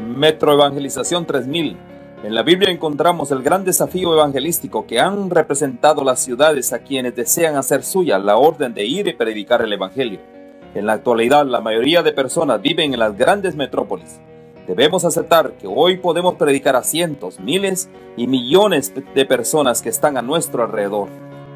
Metro Evangelización 3000. En la Biblia encontramos el gran desafío evangelístico que han representado las ciudades a quienes desean hacer suya la orden de ir y predicar el Evangelio. En la actualidad, la mayoría de personas viven en las grandes metrópolis. Debemos aceptar que hoy podemos predicar a cientos, miles y millones de personas que están a nuestro alrededor.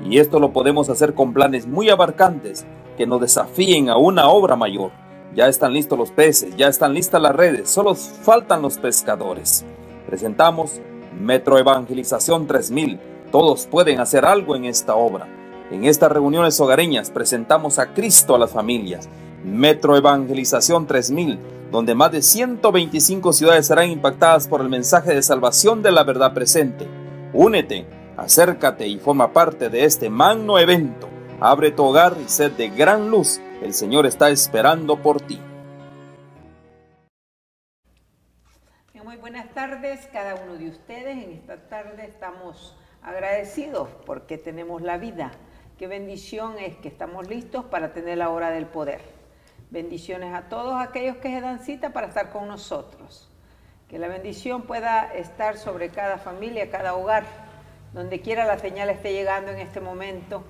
Y esto lo podemos hacer con planes muy abarcantes que nos desafíen a una obra mayor. Ya están listos los peces, ya están listas las redes, solo faltan los pescadores. Presentamos Metro Evangelización 3000. Todos pueden hacer algo en esta obra. En estas reuniones hogareñas presentamos a Cristo a las familias. Metro Evangelización 3000, donde más de 125 ciudades serán impactadas por el mensaje de salvación de la verdad presente. Únete, acércate y forma parte de este magno evento. Abre tu hogar y sed de gran luz. El Señor está esperando por ti. Muy buenas tardes cada uno de ustedes. En esta tarde estamos agradecidos porque tenemos la vida. Qué bendición es que estamos listos para tener la hora del poder. Bendiciones a todos aquellos que se dan cita para estar con nosotros. Que la bendición pueda estar sobre cada familia, cada hogar, donde quiera la señal esté llegando en este momento.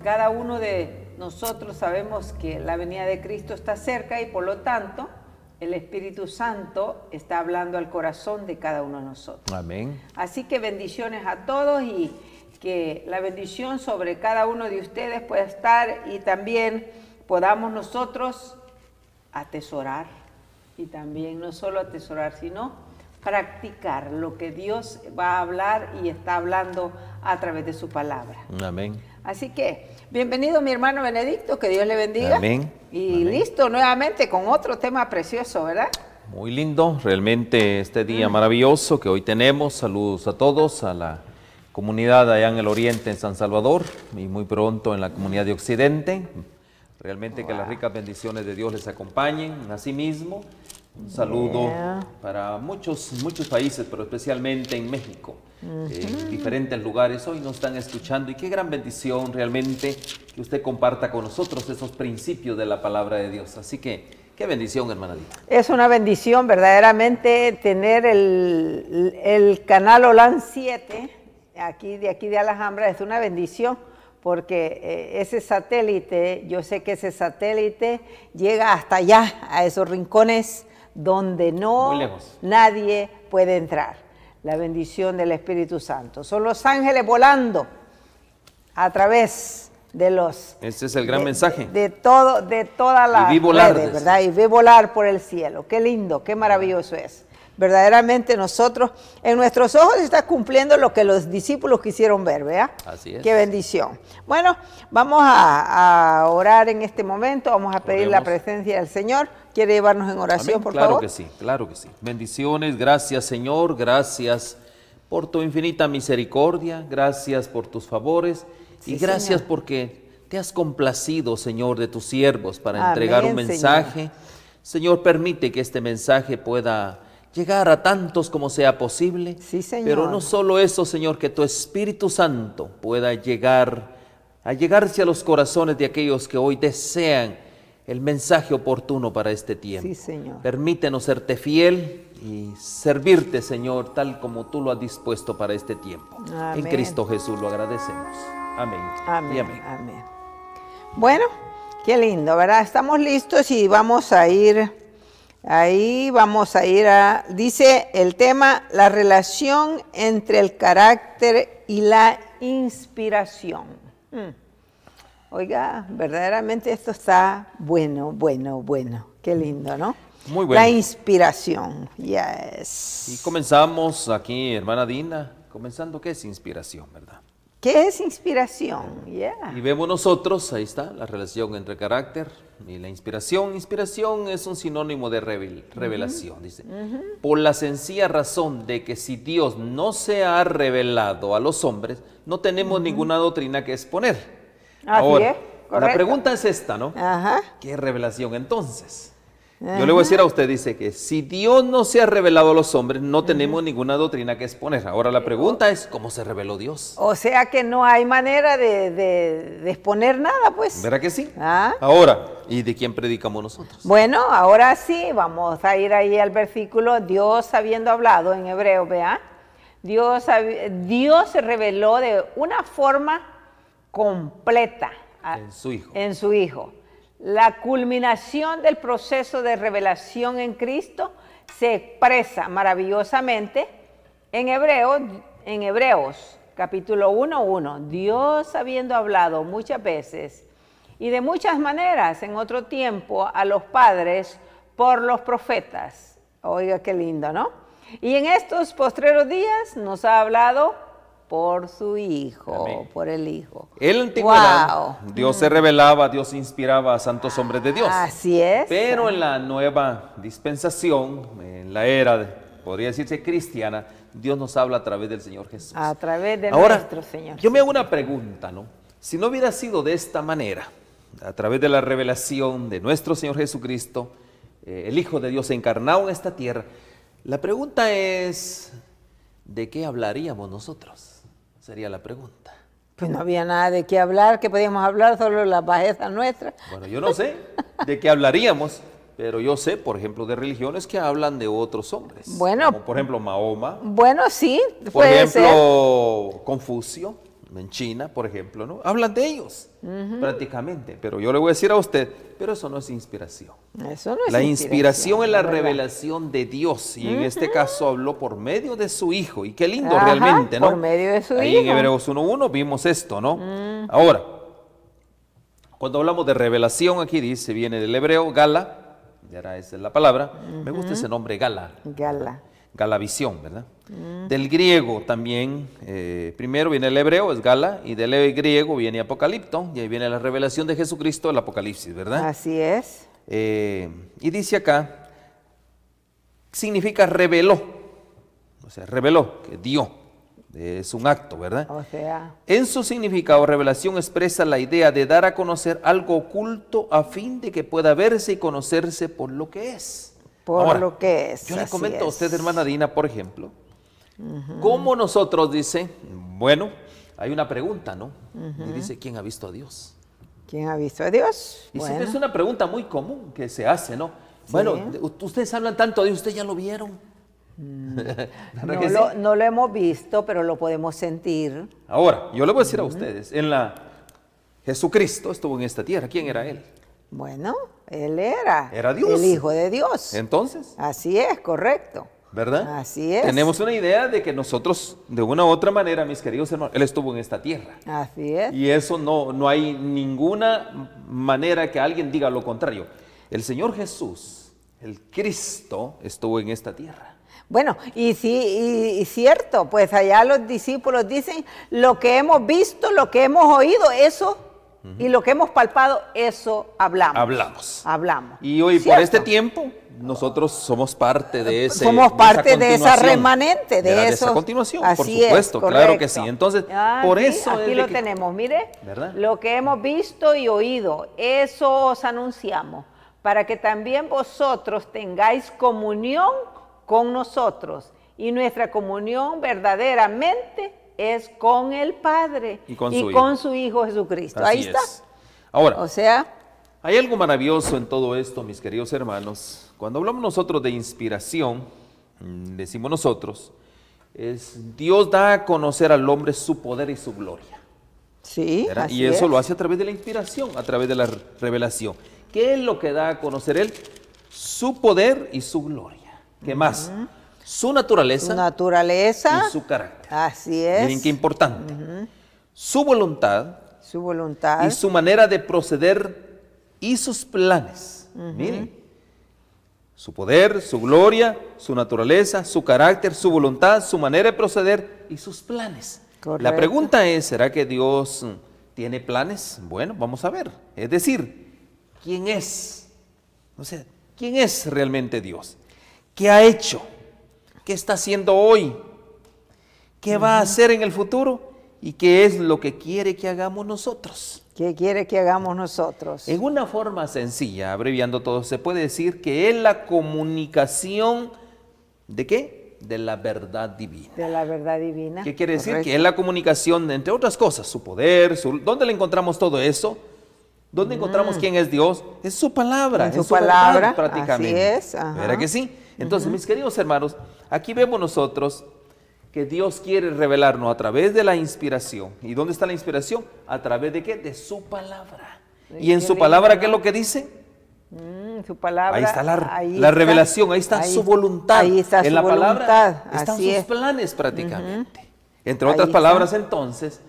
Cada uno de nosotros sabemos que la venida de Cristo está cerca y por lo tanto el Espíritu Santo está hablando al corazón de cada uno de nosotros. Amén. Así que bendiciones a todos y que la bendición sobre cada uno de ustedes pueda estar y también podamos nosotros atesorar y también no solo atesorar, sino practicar lo que Dios va a hablar y está hablando a través de su palabra. Amén. Así que, bienvenido mi hermano Benedicto, que Dios le bendiga. Amén. Y Amén. Listo nuevamente con otro tema precioso, ¿verdad? Muy lindo, realmente este día maravilloso que hoy tenemos. Saludos a todos, a la comunidad allá en el oriente, en San Salvador, y muy pronto en la comunidad de Occidente. Realmente que las ricas bendiciones de Dios les acompañen. Asimismo, un saludo para muchos países, pero especialmente en México. En diferentes lugares hoy nos están escuchando y qué gran bendición realmente que usted comparta con nosotros esos principios de la palabra de Dios. Así que, qué bendición, hermana Dina. Es una bendición verdaderamente tener el canal OLAN 7 aquí de Alhambra, es una bendición porque ese satélite, yo sé que ese satélite llega hasta allá, a esos rincones donde no nadie puede entrar. La bendición del Espíritu Santo. Son los ángeles volando a través de los... Ese es el gran mensaje. De toda la redes, ¿verdad? Y ve volar por el cielo. Qué lindo, qué maravilloso es. Verdaderamente nosotros, en nuestros ojos está cumpliendo lo que los discípulos quisieron ver, ¿verdad? Así es. Qué bendición. Bueno, vamos a orar en este momento, vamos a pedir la presencia del Señor. ¿Quiere llevarnos en oración, Amén. por favor? Claro que sí, claro que sí. Bendiciones, gracias Señor, gracias por tu infinita misericordia, gracias por tus favores y gracias Señor, porque te has complacido, Señor, de tus siervos para entregar un mensaje. Señor, permite que este mensaje pueda llegar a tantos como sea posible. Sí, Señor. Pero no solo eso, Señor, que tu Espíritu Santo pueda llegarse a los corazones de aquellos que hoy desean el mensaje oportuno para este tiempo. Sí, Señor. Permítenos serte fiel y servirte, Señor, tal como tú lo has dispuesto para este tiempo. Amén. En Cristo Jesús lo agradecemos. Amén. Amén. Y amén. Amén. Bueno, qué lindo, ¿verdad? Estamos listos y vamos a ir, dice el tema, la relación entre el carácter y la inspiración. Oiga, verdaderamente esto está bueno. Qué lindo, ¿no? Muy bueno. La inspiración, yes. Y comenzamos aquí, hermana Dina, comenzando, ¿qué es inspiración, verdad? ¿Qué es inspiración? Yeah. Y vemos nosotros, ahí está, la relación entre carácter y la inspiración. Inspiración es un sinónimo de revelación, dice. Por la sencilla razón de que si Dios no se ha revelado a los hombres, no tenemos ninguna doctrina que exponer. Así Ahora, es, correcto. la pregunta es esta, ¿no? Ajá. ¿Qué revelación entonces? Yo le voy a decir a usted, dice que si Dios no se ha revelado a los hombres, no tenemos ninguna doctrina que exponer. Ahora la pregunta es, ¿cómo se reveló Dios? O sea que no hay manera de exponer nada, pues. ¿Verdad que sí? ¿Ah? Ahora, ¿y de quién predicamos nosotros? Bueno, ahora sí, vamos a ir ahí al versículo, Dios habiendo hablado en hebreo, ¿vea? Dios se reveló de una forma completa En su Hijo. en su Hijo. La culminación del proceso de revelación en Cristo se expresa maravillosamente en Hebreos, capítulo 1:1. Dios habiendo hablado muchas veces y de muchas maneras en otro tiempo a los padres por los profetas. Oiga, qué lindo, ¿no? Y en estos postreros días nos ha hablado por su Hijo, Amén. por el Hijo. En la antigüedad, Wow. Dios se revelaba, Dios inspiraba a santos hombres de Dios. Así es. Pero en la nueva dispensación, en la era, podría decirse cristiana, Dios nos habla a través del Señor Jesús. A través de Ahora, nuestro Señor. yo me hago una pregunta, ¿no? Si no hubiera sido de esta manera, a través de la revelación de nuestro Señor Jesucristo, el Hijo de Dios encarnado en esta tierra, la pregunta es, ¿de qué hablaríamos nosotros? Sería la pregunta. Pues no había nada de qué hablar, que podíamos hablar solo las bajezas nuestras. Bueno, yo no sé de qué hablaríamos, pero yo sé, por ejemplo, de religiones que hablan de otros hombres. Bueno. Como por ejemplo, Mahoma. Bueno, sí, Por puede ser. ejemplo, Confucio, en China, por ejemplo, ¿no? Hablan de ellos, prácticamente. Pero yo le voy a decir a usted, pero eso no es inspiración. Eso no es La inspiración es la ¿verdad? revelación de Dios. Y en este caso habló por medio de su Hijo. Y qué lindo Ajá, realmente, ¿no? por medio de su Ahí Hijo. en Hebreos 1:1 vimos esto, ¿no? Ahora, cuando hablamos de revelación, aquí dice, viene del hebreo, Gala, y ahora esa es la palabra. Me gusta ese nombre, Gala. Gala. Galavisión, ¿verdad? Del griego también, primero viene el hebreo, es Gala, y del griego viene Apocalipto, y ahí viene la revelación de Jesucristo, el Apocalipsis, ¿verdad? Así es. Y dice acá, significa reveló, o sea, reveló, que dio, es un acto, ¿verdad? O sea, En su significado, revelación expresa la idea de dar a conocer algo oculto a fin de que pueda verse y conocerse por lo que es. por Ahora, lo que es. Yo le así comento a es. usted, hermana Dina, por ejemplo, cómo nosotros, dice, bueno, hay una pregunta, ¿no? Y dice, ¿quién ha visto a Dios? ¿Quién ha visto a Dios? Y Bueno, siempre es una pregunta muy común que se hace, ¿no? Bueno, ustedes hablan tanto de Dios, ¿ustedes ya lo vieron? ¿Verdad que sí? no lo hemos visto, pero lo podemos sentir. Ahora, yo le voy a decir a ustedes, Jesucristo estuvo en esta tierra, ¿quién era Él? Bueno, Él era Dios. el Hijo de Dios. Entonces, Así es, correcto. ¿verdad? Así es. Tenemos una idea de que nosotros, de una u otra manera, mis queridos hermanos, Él estuvo en esta tierra. Así es. Y eso no hay ninguna manera que alguien diga lo contrario. El Señor Jesús, el Cristo, estuvo en esta tierra. Bueno, y sí, y cierto, pues allá los discípulos dicen, lo que hemos visto, lo que hemos oído, eso, y lo que hemos palpado, eso hablamos. Hablamos. Y hoy, ¿Cierto? por este tiempo, nosotros somos parte de ese. Somos parte de esa continuación, remanente, de eso. esa continuación, por Así es, supuesto, claro que correcto. sí. Entonces, por sí, eso aquí es lo que- tenemos, mire, ¿verdad? lo que hemos visto y oído, eso os anunciamos, para que también vosotros tengáis comunión con nosotros, y nuestra comunión verdaderamente es con el Padre Y con su Hijo Jesucristo. Así Ahí está. es. Ahora, O sea, hay algo maravilloso en todo esto, mis queridos hermanos. Cuando hablamos nosotros de inspiración, decimos nosotros, Dios da a conocer al hombre su poder y su gloria. sí, ¿verdad? así Y eso es. lo hace a través de la inspiración, a través de la revelación. ¿Qué es lo que da a conocer Él? Su poder y su gloria. ¿Qué más? Su naturaleza Su naturaleza, y su carácter. así es. Miren qué importante. Su voluntad Su voluntad. y su manera de proceder y sus planes. Miren, su poder, su gloria, su naturaleza, su carácter, su voluntad, su manera de proceder y sus planes. Correcto. La pregunta es, ¿será que Dios tiene planes? Bueno, vamos a ver. Es decir, ¿quién es? O sea, ¿quién es realmente Dios? ¿Qué ha hecho? ¿Qué está haciendo hoy? ¿Qué va a hacer en el futuro? ¿Y qué es lo que quiere que hagamos nosotros? ¿Qué quiere que hagamos nosotros? En una forma sencilla, abreviando todo, se puede decir que es la comunicación ¿de qué? De la verdad divina. De la verdad divina. ¿Qué quiere decir? Correcto. Que es la comunicación, entre otras cosas, su poder, ¿dónde le encontramos todo eso? ¿Dónde encontramos quién es Dios? Es su palabra, En su verdad, palabra, prácticamente. así es, ajá. ¿Verdad que sí? Entonces, mis queridos hermanos, aquí vemos nosotros que Dios quiere revelarnos a través de la inspiración. ¿Y dónde está la inspiración? ¿A través de qué? De su palabra. ¿Y en su palabra qué es lo que dice? Su palabra. Ahí está la revelación, ahí está su voluntad. Ahí está en su la voluntad. palabra están Así sus es. planes prácticamente. Entre Ahí otras está. palabras, entonces,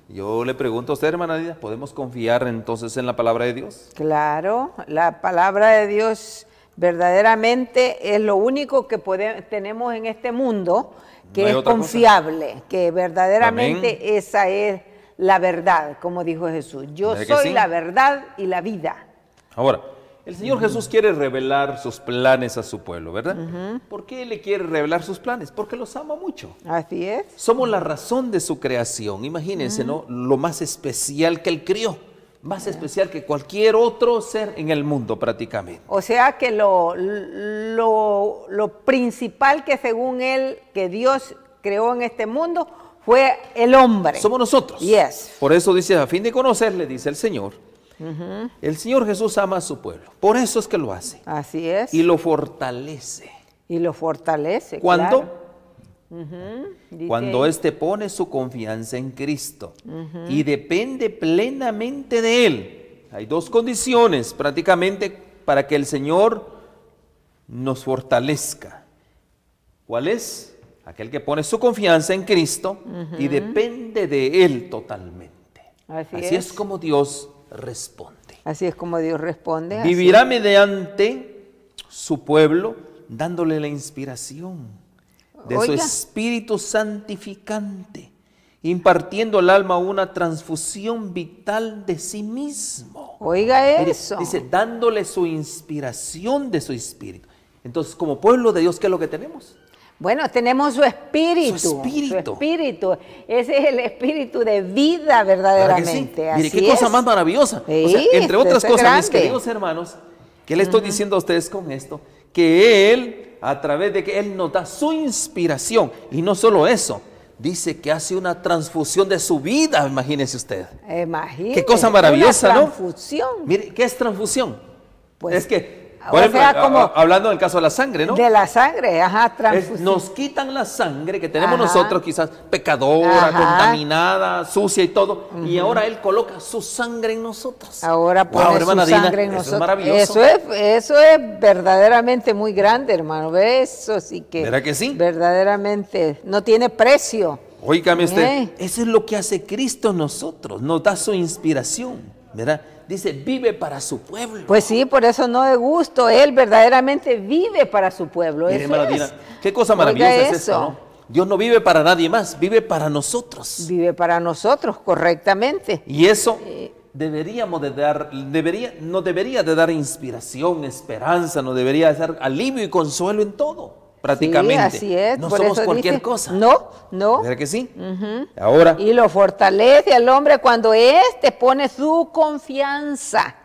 yo le pregunto a usted, hermana Dida, ¿podemos confiar entonces en la palabra de Dios? Claro, la palabra de Dios verdaderamente es lo único que tenemos en este mundo que No hay es otra cosa. confiable, que verdaderamente Amén. esa es la verdad, como dijo Jesús. Yo ¿Verdad que soy sí? la verdad y la vida. Ahora, el Señor Jesús quiere revelar sus planes a su pueblo, ¿verdad? ¿Por qué le quiere revelar sus planes? Porque los ama mucho. Así es. Somos la razón de su creación. Imagínense, ¿no? Lo más especial que Él crió. Más especial que cualquier otro ser en el mundo prácticamente. O sea que lo principal que según él, que Dios creó en este mundo, fue el hombre. Somos nosotros. Yes. Por eso dice, a fin de conocerle, dice el Señor, el Señor Jesús ama a su pueblo. Por eso es que lo hace. Así es. Y lo fortalece. Y lo fortalece. ¿Cuándo? Claro. Dice Cuando ahí. éste pone su confianza en Cristo y depende plenamente de Él. Hay dos condiciones prácticamente para que el Señor nos fortalezca. ¿Cuál es? Aquel que pone su confianza en Cristo y depende de Él totalmente. Así es como Dios responde. Así es como Dios responde. así Vivirá mediante su pueblo dándole la inspiración de su Oiga. Espíritu santificante, impartiendo al alma una transfusión vital de sí mismo. Oiga Mire, eso. dice, dándole su inspiración de su Espíritu. Entonces, como pueblo de Dios, ¿qué es lo que tenemos? Bueno, tenemos su espíritu. Su espíritu. Su espíritu. Ese es el espíritu de vida ¿Verdad que sí? verdaderamente. Mire, Así qué cosa es. más maravillosa. Sí, O sea, entre otras eso es cosas, mis grande. queridos hermanos, ¿qué le estoy diciendo a ustedes con esto? Que Él, a través de que Él nos da su inspiración, y no solo eso, dice que hace una transfusión de su vida, imagínese usted. Imagínese. Qué cosa maravillosa, una ¿no? transfusión. Mire, ¿qué es transfusión? Pues, es que, o por ejemplo, sea, como hablando del caso de la sangre, ¿no? de la sangre, ajá, transfusión. Nos quitan la sangre que tenemos Ajá. nosotros, quizás pecadora, Ajá. contaminada, sucia y todo, y ahora Él coloca su sangre en nosotros. Ahora pone Wow, su hermana Dina, sangre en eso nosotros. es maravilloso. Eso es verdaderamente muy grande, hermano. ¿Ve? Eso sí que. ¿Verdad que sí? Verdaderamente no tiene precio. Óigame usted, Ey. eso es lo que hace Cristo en nosotros, nos da su inspiración, ¿verdad? Dice, vive para su pueblo. Pues sí, por eso no de gusto. Él verdaderamente vive para su pueblo. Mire, Eso hermana es. Dina, qué cosa Oiga maravillosa es eso. esto, ¿no? Dios no vive para nadie más, vive para nosotros. Vive para nosotros correctamente. Y eso deberíamos de dar, nos debería de dar inspiración, esperanza, nos debería de dar alivio y consuelo en todo, prácticamente. Sí, así es. No por somos eso cualquier dice, cosa. No. ¿Verdad que sí? Ahora, Y lo fortalece al hombre cuando éste pone su confianza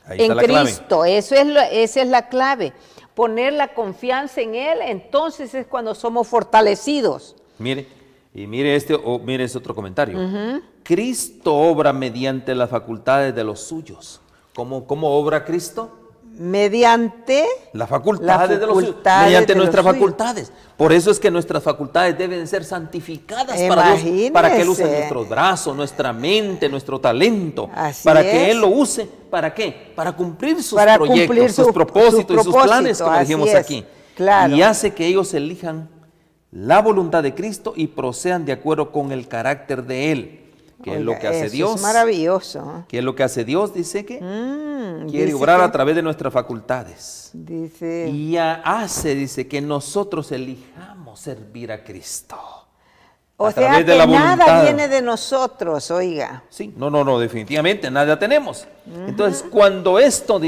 Ahí está en la clave. Cristo. Esa es la clave. Poner la confianza en Él, entonces es cuando somos fortalecidos. mire, y mire este otro comentario. Cristo obra mediante las facultades de los suyos. ¿Cómo obra Cristo? Mediante Las facultades de los suyos, facultades mediante de los nuestras suyos. facultades. Por eso es que nuestras facultades deben ser santificadas para Dios, para que Él use Imagínese. nuestros brazos, nuestra mente, nuestro talento, Así para que es. Él lo use, ¿para qué? Para cumplir sus Para proyectos, cumplir sus su propósitos y sus propósito, planes, como así dijimos es. aquí. Claro. Y hace que ellos elijan la voluntad de Cristo y procedan de acuerdo con el carácter de Él. ¿Qué es lo Oiga, que hace eso Dios? Es maravilloso. ¿Qué es lo que hace Dios? Dice que quiere Dice obrar que- a través de nuestras facultades. Dice, Y dice, que nosotros elijamos servir a Cristo. o a sea través que de la nada voluntad. viene de nosotros, oiga. Sí, no, definitivamente, nada tenemos. Entonces, cuando esto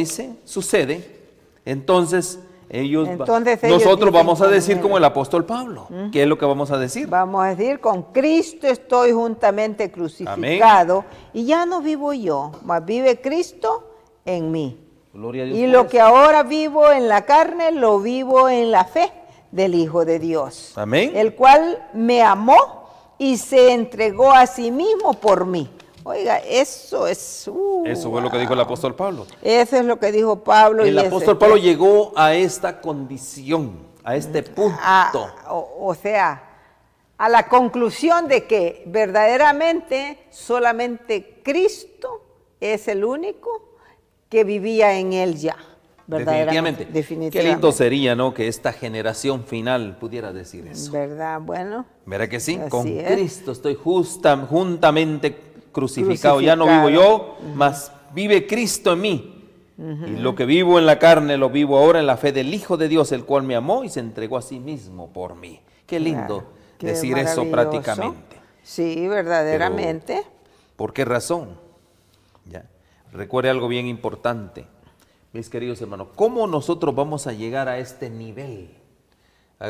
sucede, entonces Entonces nosotros vamos a con decir él. como el apóstol Pablo. ¿Qué es lo que vamos a decir? Vamos a decir, con Cristo estoy juntamente crucificado. Y ya no vivo yo, mas vive Cristo en mí. Gloria a Dios Y por lo eso. que ahora vivo en la carne, lo vivo en la fe del Hijo de Dios. Amén. El cual me amó y se entregó a sí mismo por mí. Oiga, eso es... Eso fue lo que dijo el apóstol Pablo. Eso es lo que dijo Pablo. El y apóstol Pablo llegó a esta condición, a este punto. O sea, a la conclusión de que verdaderamente solamente Cristo es el único que vivía en él ya. Definitivamente. Qué lindo sería, ¿no?, que esta generación final pudiera decir eso. ¿Verdad? Bueno. ¿Verdad que sí? Así Con es. Cristo estoy juntamente crucificado. Ya no vivo yo, mas vive Cristo en mí. Y lo que vivo en la carne lo vivo ahora en la fe del Hijo de Dios, el cual me amó y se entregó a sí mismo por mí. Qué lindo Qué decir eso maravilloso. prácticamente. Sí, verdaderamente. ¿Por qué razón? Ya. Recuerde algo bien importante, mis queridos hermanos. ¿Cómo nosotros vamos a llegar a este nivel?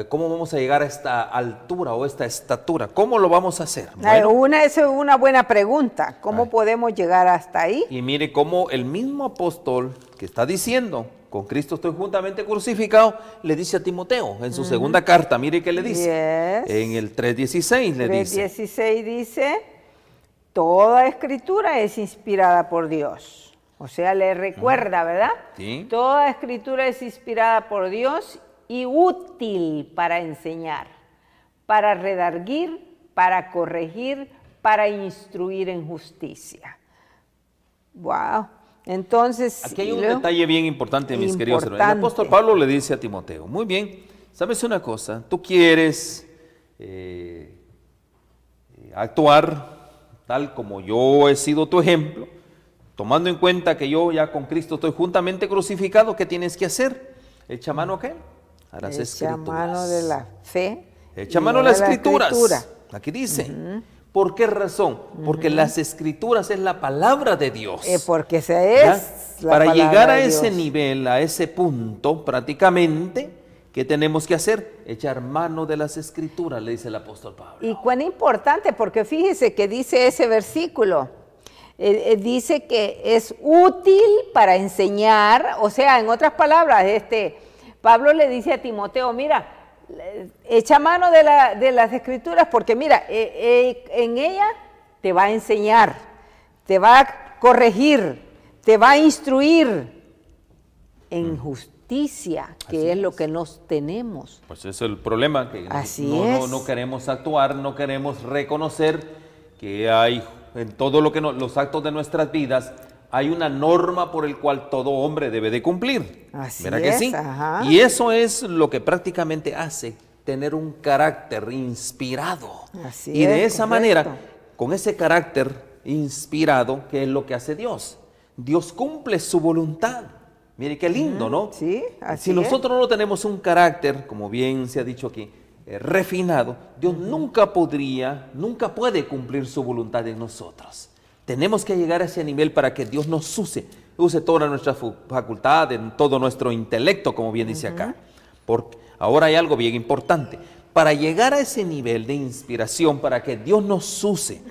¿Cómo vamos a llegar a esta altura o esta estatura? ¿Cómo lo vamos a hacer? Bueno, Esa es una buena pregunta. ¿Cómo podemos llegar hasta ahí? y mire cómo el mismo apóstol que está diciendo, con Cristo estoy juntamente crucificado, le dice a Timoteo en su segunda carta. Mire qué le dice. Yes. En el 3:16 le dice. 3:16 dice, toda escritura es inspirada por Dios. O sea, le recuerda, ¿verdad? Sí. Toda escritura es inspirada por Dios y útil para enseñar, para redarguir, para corregir, para instruir en justicia. Wow. Entonces, Aquí hay un detalle bien importante, mis queridos hermanos. El apóstol Pablo le dice a Timoteo, muy bien, ¿sabes una cosa? Tú quieres actuar tal como yo he sido tu ejemplo, tomando en cuenta que yo ya con Cristo estoy juntamente crucificado. ¿Qué tienes que hacer? Echa mano a qué? A las escrituras. Echa mano de la fe. Echa mano a las escrituras. Aquí dice. ¿Por qué razón? Porque las escrituras es la palabra de Dios. Porque esa es la Para palabra llegar a de ese Dios. nivel, a ese punto, prácticamente, ¿qué tenemos que hacer? Echar mano de las escrituras, le dice el apóstol Pablo. Y cuán importante, porque fíjese que dice ese versículo, dice que es útil para enseñar, o sea, en otras palabras, Pablo le dice a Timoteo, mira, echa mano de las escrituras porque mira, en ella te va a enseñar, te va a corregir, te va a instruir en justicia, que es lo que nos tenemos. Pues ese es el problema, que no queremos actuar, no queremos reconocer que hay en todo lo que los actos de nuestras vidas, hay una norma por el cual todo hombre debe de cumplir. Así ¿Verdad es, que sí? ajá. Y eso es lo que prácticamente hace tener un carácter inspirado. Así y de es, esa correcto. manera, con ese carácter inspirado, ¿qué es lo que hace Dios? Dios cumple su voluntad. Mire qué lindo, ¿no? Sí, así Si nosotros no tenemos un carácter, como bien se ha dicho aquí, refinado, Dios nunca puede cumplir su voluntad en nosotros. Tenemos que llegar a ese nivel para que Dios nos use toda nuestra facultad, en todo nuestro intelecto, como bien dice acá. Porque ahora hay algo bien importante. Para llegar a ese nivel de inspiración, para que Dios nos use,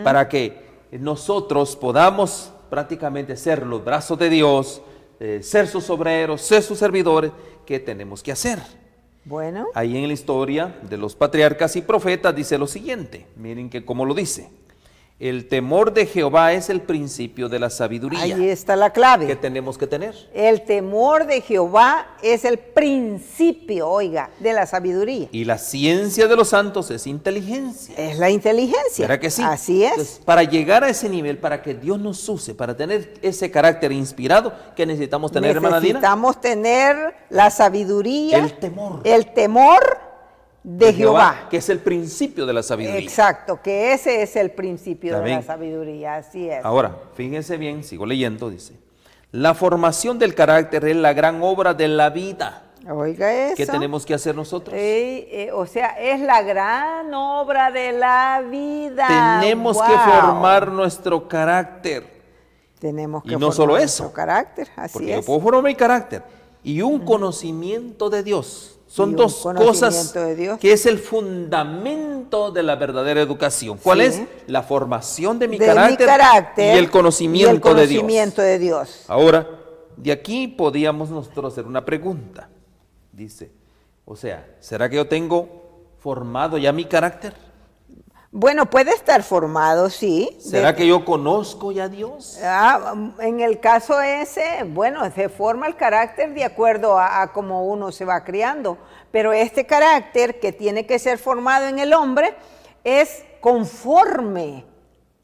para que nosotros podamos prácticamente ser los brazos de Dios, ser sus obreros, ser sus servidores, ¿qué tenemos que hacer? Bueno. Ahí en la historia de los patriarcas y profetas dice lo siguiente, miren que cómo lo dice. El temor de Jehová es el principio de la sabiduría. Ahí está la clave. ¿Qué tenemos que tener? El temor de Jehová es el principio, oiga, de la sabiduría. Y la ciencia de los santos es inteligencia. Es la inteligencia. ¿Verdad que sí? Así es. Entonces, para llegar a ese nivel, para que Dios nos use, para tener ese carácter inspirado, ¿qué necesitamos tener, hermana Dina? Necesitamos tener la sabiduría. El temor. El temor de Jehová. Que es el principio de la sabiduría. Exacto, que ese es el principio de Amén. la sabiduría, así es. Ahora, fíjense bien, sigo leyendo, dice. La formación del carácter es la gran obra de la vida. Oiga eso. ¿Qué tenemos que hacer nosotros? O sea, es la gran obra de la vida. Tenemos ¡Wow! que formar nuestro carácter. Tenemos que Y no formar solo nuestro eso, carácter, así porque es. yo puedo formar mi carácter, y un conocimiento de Dios. Son Y un dos conocimiento cosas de Dios. que es el fundamento de la verdadera educación. ¿Cuál Sí. es? La formación de mi De carácter, y el conocimiento, de Dios. de Dios. Ahora, de aquí podíamos nosotros hacer una pregunta. Dice, o sea, ¿será que yo tengo formado ya mi carácter? Bueno, puede estar formado, sí. ¿Será que yo conozco ya a Dios? En el caso ese, bueno, se forma el carácter de acuerdo a cómo uno se va criando, pero este carácter que tiene que ser formado en el hombre es conforme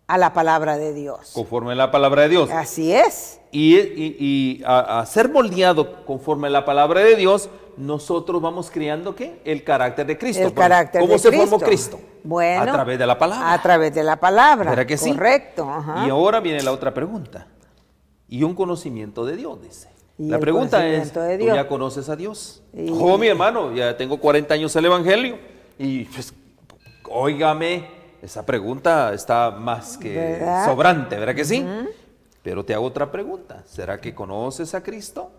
a la palabra de Dios. Conforme a la palabra de Dios. Así es. Y a ser moldeado conforme a la palabra de Dios, nosotros vamos criando ¿qué? El carácter de Cristo. El carácter ¿Cómo de se Cristo. formó Cristo? Bueno, a través de la palabra. A través de la palabra. ¿Verdad que sí? Correcto. Ajá. Y ahora viene la otra pregunta. Y un conocimiento de Dios, dice. Y La el pregunta es, conocimiento de ¿tú Dios. ya conoces a Dios? Y- Oh, mi hermano, ya tengo 40 años en el Evangelio. Y pues, óigame, esa pregunta está más que ¿Verdad? sobrante, ¿verdad que sí? Pero te hago otra pregunta. ¿Será que conoces a Cristo?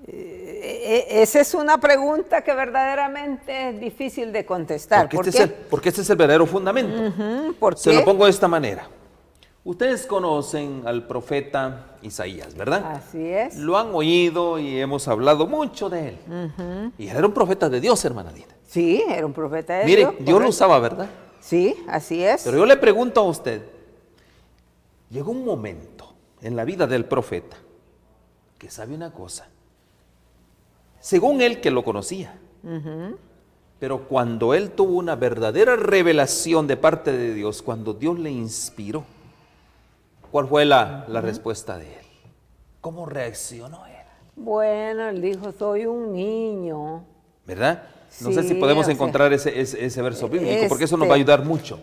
Esa es una pregunta que verdaderamente es difícil de contestar. Porque este es el verdadero fundamento. ¿Por Se qué? lo pongo de esta manera. Ustedes conocen al profeta Isaías, ¿verdad? Así es. Lo han oído y hemos hablado mucho de él. Y él era un profeta de Dios, hermana Dina. Sí, era un profeta de Mire, Dios. Dios lo correcto. usaba, ¿verdad? Sí, así es. Pero yo le pregunto a usted, llegó un momento en la vida del profeta que sabe una cosa, según él que lo conocía, pero cuando él tuvo una verdadera revelación de parte de Dios, cuando Dios le inspiró, ¿cuál fue la respuesta de él? ¿Cómo reaccionó él? Bueno, él dijo, soy un niño. ¿Verdad? No sé Sí, si podemos o sea, encontrar ese verso bíblico, porque eso nos este, va a ayudar mucho.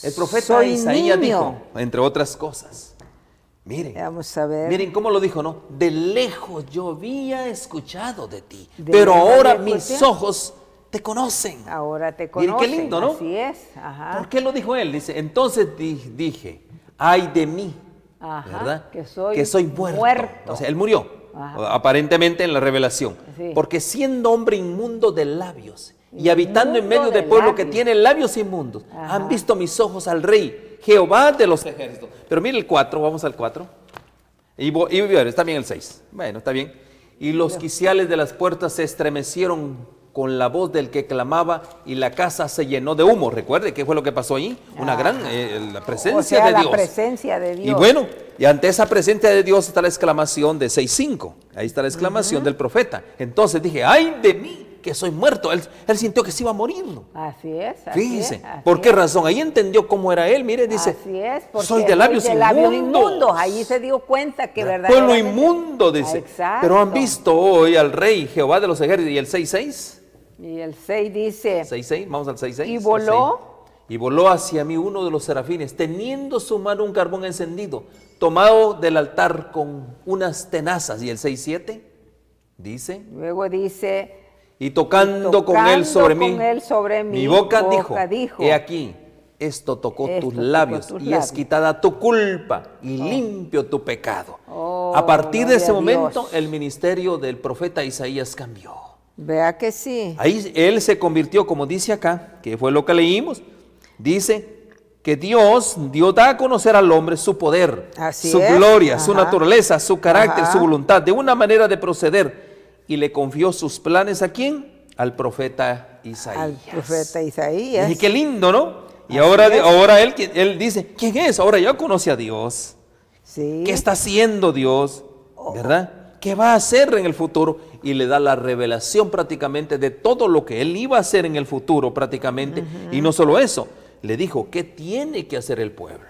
El profeta soy Isaías niño. dijo, entre otras cosas, miren, Vamos a ver. miren cómo lo dijo, ¿no? De lejos yo había escuchado de ti, De pero lejos ahora había mis escuchado. ojos te conocen. Ahora te Miren conocen. qué lindo, ¿no? Así es. Ajá. ¿Por qué lo dijo él? Dice, entonces dije, ay de mí, Ajá, ¿verdad? que soy muerto. muerto. O sea, él murió, Ajá. aparentemente en la revelación. Sí. Porque siendo hombre inmundo de labios y habitando en Inmundo medio de de pueblo que labios. tiene labios inmundos, Ajá. han visto mis ojos al rey, Jehová de los ejércitos. Pero mire el 4, vamos al 4. Y está bien el 6. Bueno, está bien. Y los quiciales de las puertas se estremecieron con la voz del que clamaba y la casa se llenó de humo. Recuerde qué fue lo que pasó allí. Una gran la presencia O sea, de la Dios. presencia de Dios. Y bueno, y ante esa presencia de Dios está la exclamación de 6:5. Ahí está la exclamación del profeta. Entonces dije, ay de mí, que soy muerto. Él sintió que se iba a morir. Así es. Así Fíjese, es, así ¿por qué es. razón? Ahí entendió cómo era él. Mire, dice, Así es, porque soy de labios inmundos. inmundos. Ahí se dio cuenta que Pueblo verdaderamente... inmundo, dice. Exacto. Pero han visto hoy al rey Jehová de los ejércitos. ¿Y el 6:6? Y el 6 dice... 6:6, vamos al 6:6. Y voló. Y voló hacia mí uno de los serafines, teniendo su mano un carbón encendido, tomado del altar con unas tenazas. ¿Y el 6:7? Dice, Luego dice... y tocando con él sobre mí, mi boca dijo, he aquí, esto tocó tus labios y es quitada tu culpa y limpio tu pecado. A partir de ese gloria a momento, Dios. el ministerio del profeta Isaías cambió. Vea que sí. Ahí él se convirtió, como dice acá, que fue lo que leímos, dice que Dios da a conocer al hombre su poder, Así su es. gloria, su Ajá. naturaleza, su carácter, Ajá. su voluntad, de una manera de proceder. Y le confió sus planes ¿a quién? Al profeta Isaías. Al profeta Isaías. Y qué lindo, ¿no? Y Así es. ahora él dice, ¿quién es? Ahora ya conoce a Dios. Sí. ¿Qué está haciendo Dios? ¿Verdad? ¿Qué va a hacer en el futuro? Y le da la revelación prácticamente de todo lo que él iba a hacer en el futuro prácticamente. Y no solo eso, le dijo, ¿qué tiene que hacer el pueblo?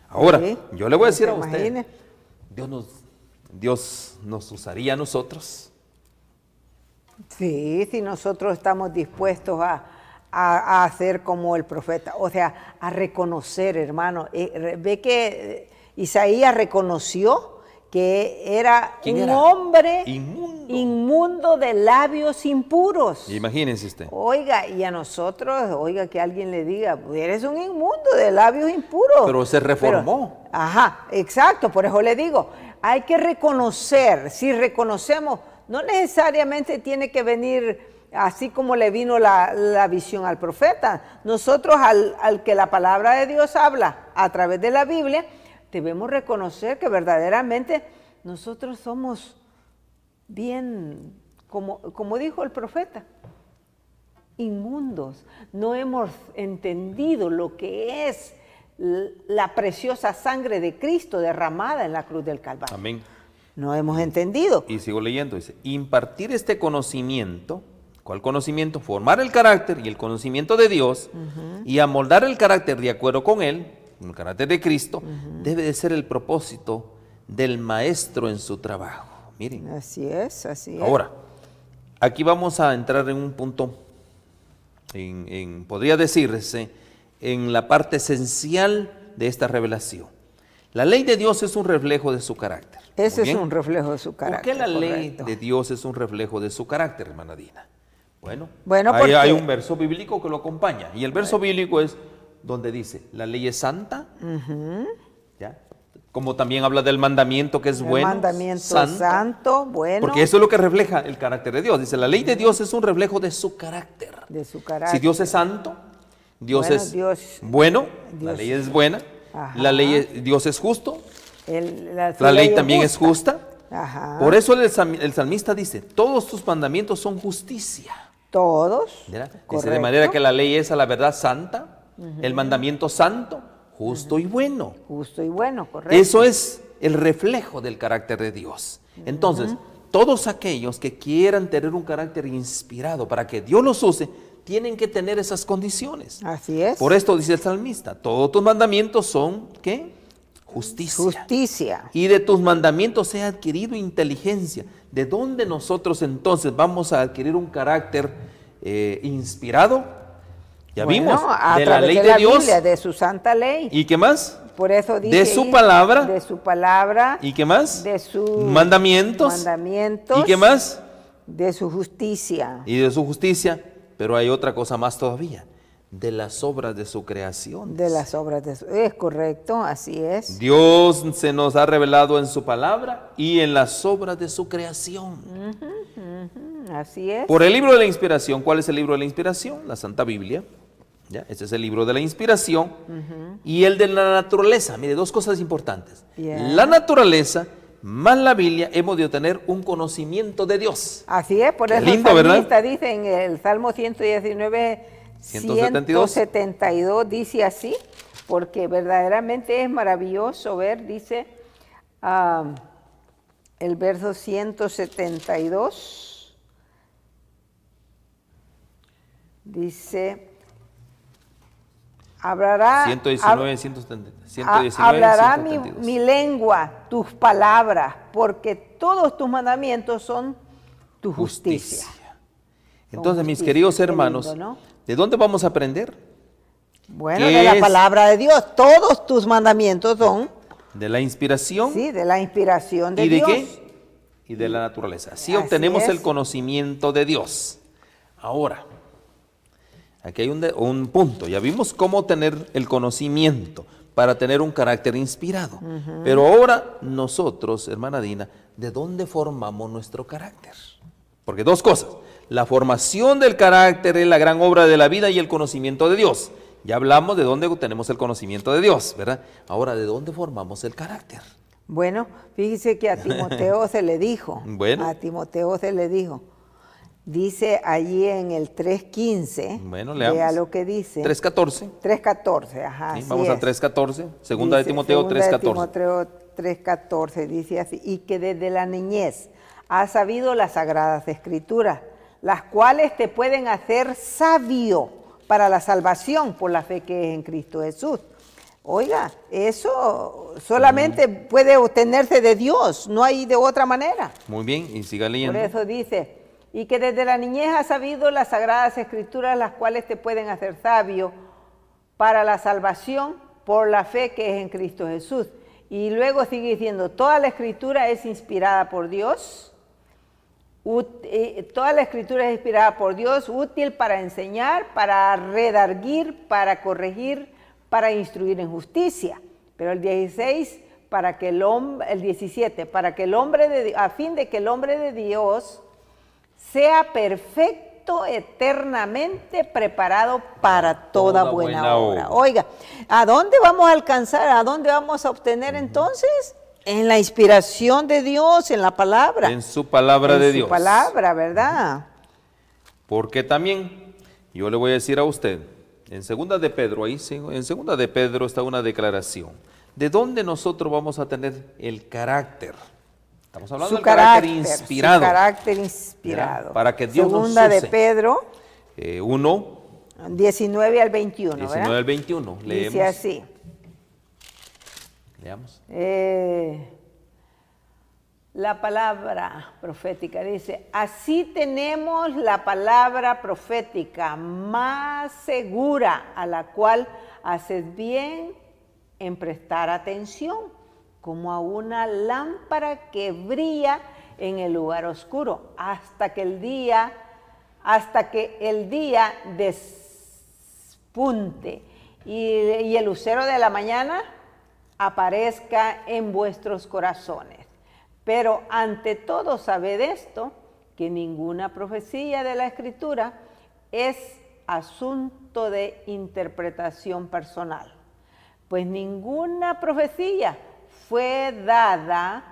Ahora, Sí. yo le voy a decir a ¿Se usted, imagina? Dios nos usaría a nosotros. Sí, si nosotros estamos dispuestos a hacer como el profeta, o sea, a reconocer, hermano. Ve que Isaías reconoció que era ¿Quién un era? hombre Inmundo. de labios impuros. Imagínense usted. Oiga, y a nosotros, oiga, que alguien le diga, pues eres un inmundo de labios impuros. Pero se reformó. Ajá, exacto, por eso le digo, hay que reconocer, si reconocemos no necesariamente tiene que venir así como le vino la visión al profeta. Nosotros al que la palabra de Dios habla a través de la Biblia, debemos reconocer que verdaderamente nosotros somos bien, como dijo el profeta, inmundos. No hemos entendido lo que es la preciosa sangre de Cristo derramada en la cruz del Calvario. Amén. No hemos entendido. Y sigo leyendo, dice, impartir este conocimiento. ¿Cuál conocimiento? Formar el carácter y el conocimiento de Dios y amoldar el carácter de acuerdo con él, el carácter de Cristo, debe de ser el propósito del maestro en su trabajo. Miren. Así es, así es. Ahora, aquí vamos a entrar en un punto, podría decirse, en la parte esencial de esta revelación. La ley de Dios es un reflejo de su carácter. Ese es un reflejo de su carácter. ¿Por qué la ley correcto. de Dios es un reflejo de su carácter, hermana Dina? Bueno, porque hay un verso bíblico que lo acompaña. Y el verso bíblico es donde dice, la ley es santa, ¿ya? Como también habla del mandamiento que es bueno, mandamiento santo, bueno. Porque eso es lo que refleja el carácter de Dios. Dice, la ley de Dios es un reflejo de su carácter. De su carácter. Si Dios es santo, Dios Bueno, es Dios- bueno, Dios- la ley es buena, Ajá. Dios es justo, Su la ley también es justa. Ajá. Por eso el salmista dice, todos tus mandamientos son justicia. Todos. ¿Verdad? Dice, de Correcto. manera que la ley es a la verdad santa, el mandamiento santo, justo y bueno. Justo y bueno, correcto. Eso es el reflejo del carácter de Dios. Entonces, todos aquellos que quieran tener un carácter inspirado para que Dios los use, tienen que tener esas condiciones. Así es. Por esto dice el salmista, todos tus mandamientos son, ¿qué? Justicia. Justicia. Y de tus mandamientos he adquirido inteligencia. ¿De dónde nosotros entonces vamos a adquirir un carácter inspirado? Ya Bueno, vimos, a de la través ley de de la Dios. Biblia, de su santa ley. ¿Y qué más? Por eso dice De su ahí, palabra. de su palabra. ¿Y qué más? De sus mandamientos. mandamientos. ¿Y qué más? De su justicia. Y de su justicia. Pero hay otra cosa más todavía. De las obras de su creación. De las obras de su... Es correcto, así es. Dios se nos ha revelado en su palabra y en las obras de su creación. Así es. Por el libro de la inspiración. ¿Cuál es el libro de la inspiración? La Santa Biblia. ¿Ya? Este es el libro de la inspiración. Y el de la naturaleza. Mire, dos cosas importantes. Bien. La naturaleza más la Biblia hemos de tener un conocimiento de Dios. Así es, por Qué eso lindo, el ¿verdad? salmista dice en el Salmo 119, 172, dice así, porque verdaderamente es maravilloso ver, dice el verso 172, dice, hablará 119, 119, hablará 172. mi lengua tus palabras, porque todos tus mandamientos son tu justicia. Entonces, mis justicia. queridos Qué hermanos, lindo, ¿no? ¿de dónde vamos a aprender? Bueno, ¿Qué de la es? palabra de Dios. Todos tus mandamientos son, De la inspiración. sí, de la inspiración de ¿Y de Dios. qué? Y de la naturaleza. Así Así obtenemos es. el conocimiento de Dios. Ahora, aquí hay un punto. Ya vimos cómo tener el conocimiento para tener un carácter inspirado. Pero ahora nosotros, hermana Dina, ¿de dónde formamos nuestro carácter? Porque dos cosas. La formación del carácter es la gran obra de la vida y el conocimiento de Dios. Ya hablamos de dónde tenemos el conocimiento de Dios, ¿verdad? Ahora, ¿de dónde formamos el carácter? Bueno, fíjese que a Timoteo se le dijo. Bueno. A Timoteo se le dijo. Dice allí en el 3.15. Bueno, leamos. Vea lo que dice. 3.14. 3.14, ajá. Sí, así vamos es. al 3.14. Segunda de Dice, Timoteo segunda de 3.14. Timoteo 3.14 dice así, y que desde la niñez has sabido las sagradas escrituras, las cuales te pueden hacer sabio para la salvación por la fe que es en Cristo Jesús. Oiga, eso solamente puede obtenerse de Dios, no hay de otra manera. Muy bien, y siga Por leyendo. eso dice, y que desde la niñez has sabido las sagradas escrituras, las cuales te pueden hacer sabio para la salvación por la fe que es en Cristo Jesús. Y luego sigue diciendo, toda la escritura es inspirada por Dios, toda la escritura es inspirada por Dios, útil para enseñar, para redarguir, para corregir, para instruir en justicia. Pero el 16, para que el hombre, el 17, para que el hombre a fin de que el hombre de Dios sea perfecto, eternamente preparado para toda buena obra. Oiga, ¿a dónde vamos a alcanzar? ¿A dónde vamos a obtener entonces? En la inspiración de Dios, en la palabra. En su palabra de Dios. En su palabra, ¿verdad? Porque también, yo le voy a decir a usted, en segunda de Pedro, ahí en segunda de Pedro está una declaración. ¿De dónde nosotros vamos a tener el carácter? Estamos hablando del carácter inspirado. Su carácter inspirado. ¿Verdad? Para que Dios segunda nos use. de Pedro 1, 19 al 21. 19 ¿verdad? al 21. Leemos. Dice así. Leamos. La palabra profética dice, así tenemos la palabra profética más segura, a la cual haces bien en prestar atención, como a una lámpara que brilla en el lugar oscuro, hasta que el día despunte y el lucero de la mañana aparezca en vuestros corazones. Pero ante todo sabed esto, que ninguna profecía de la Escritura es asunto de interpretación personal, pues ninguna profecía fue dada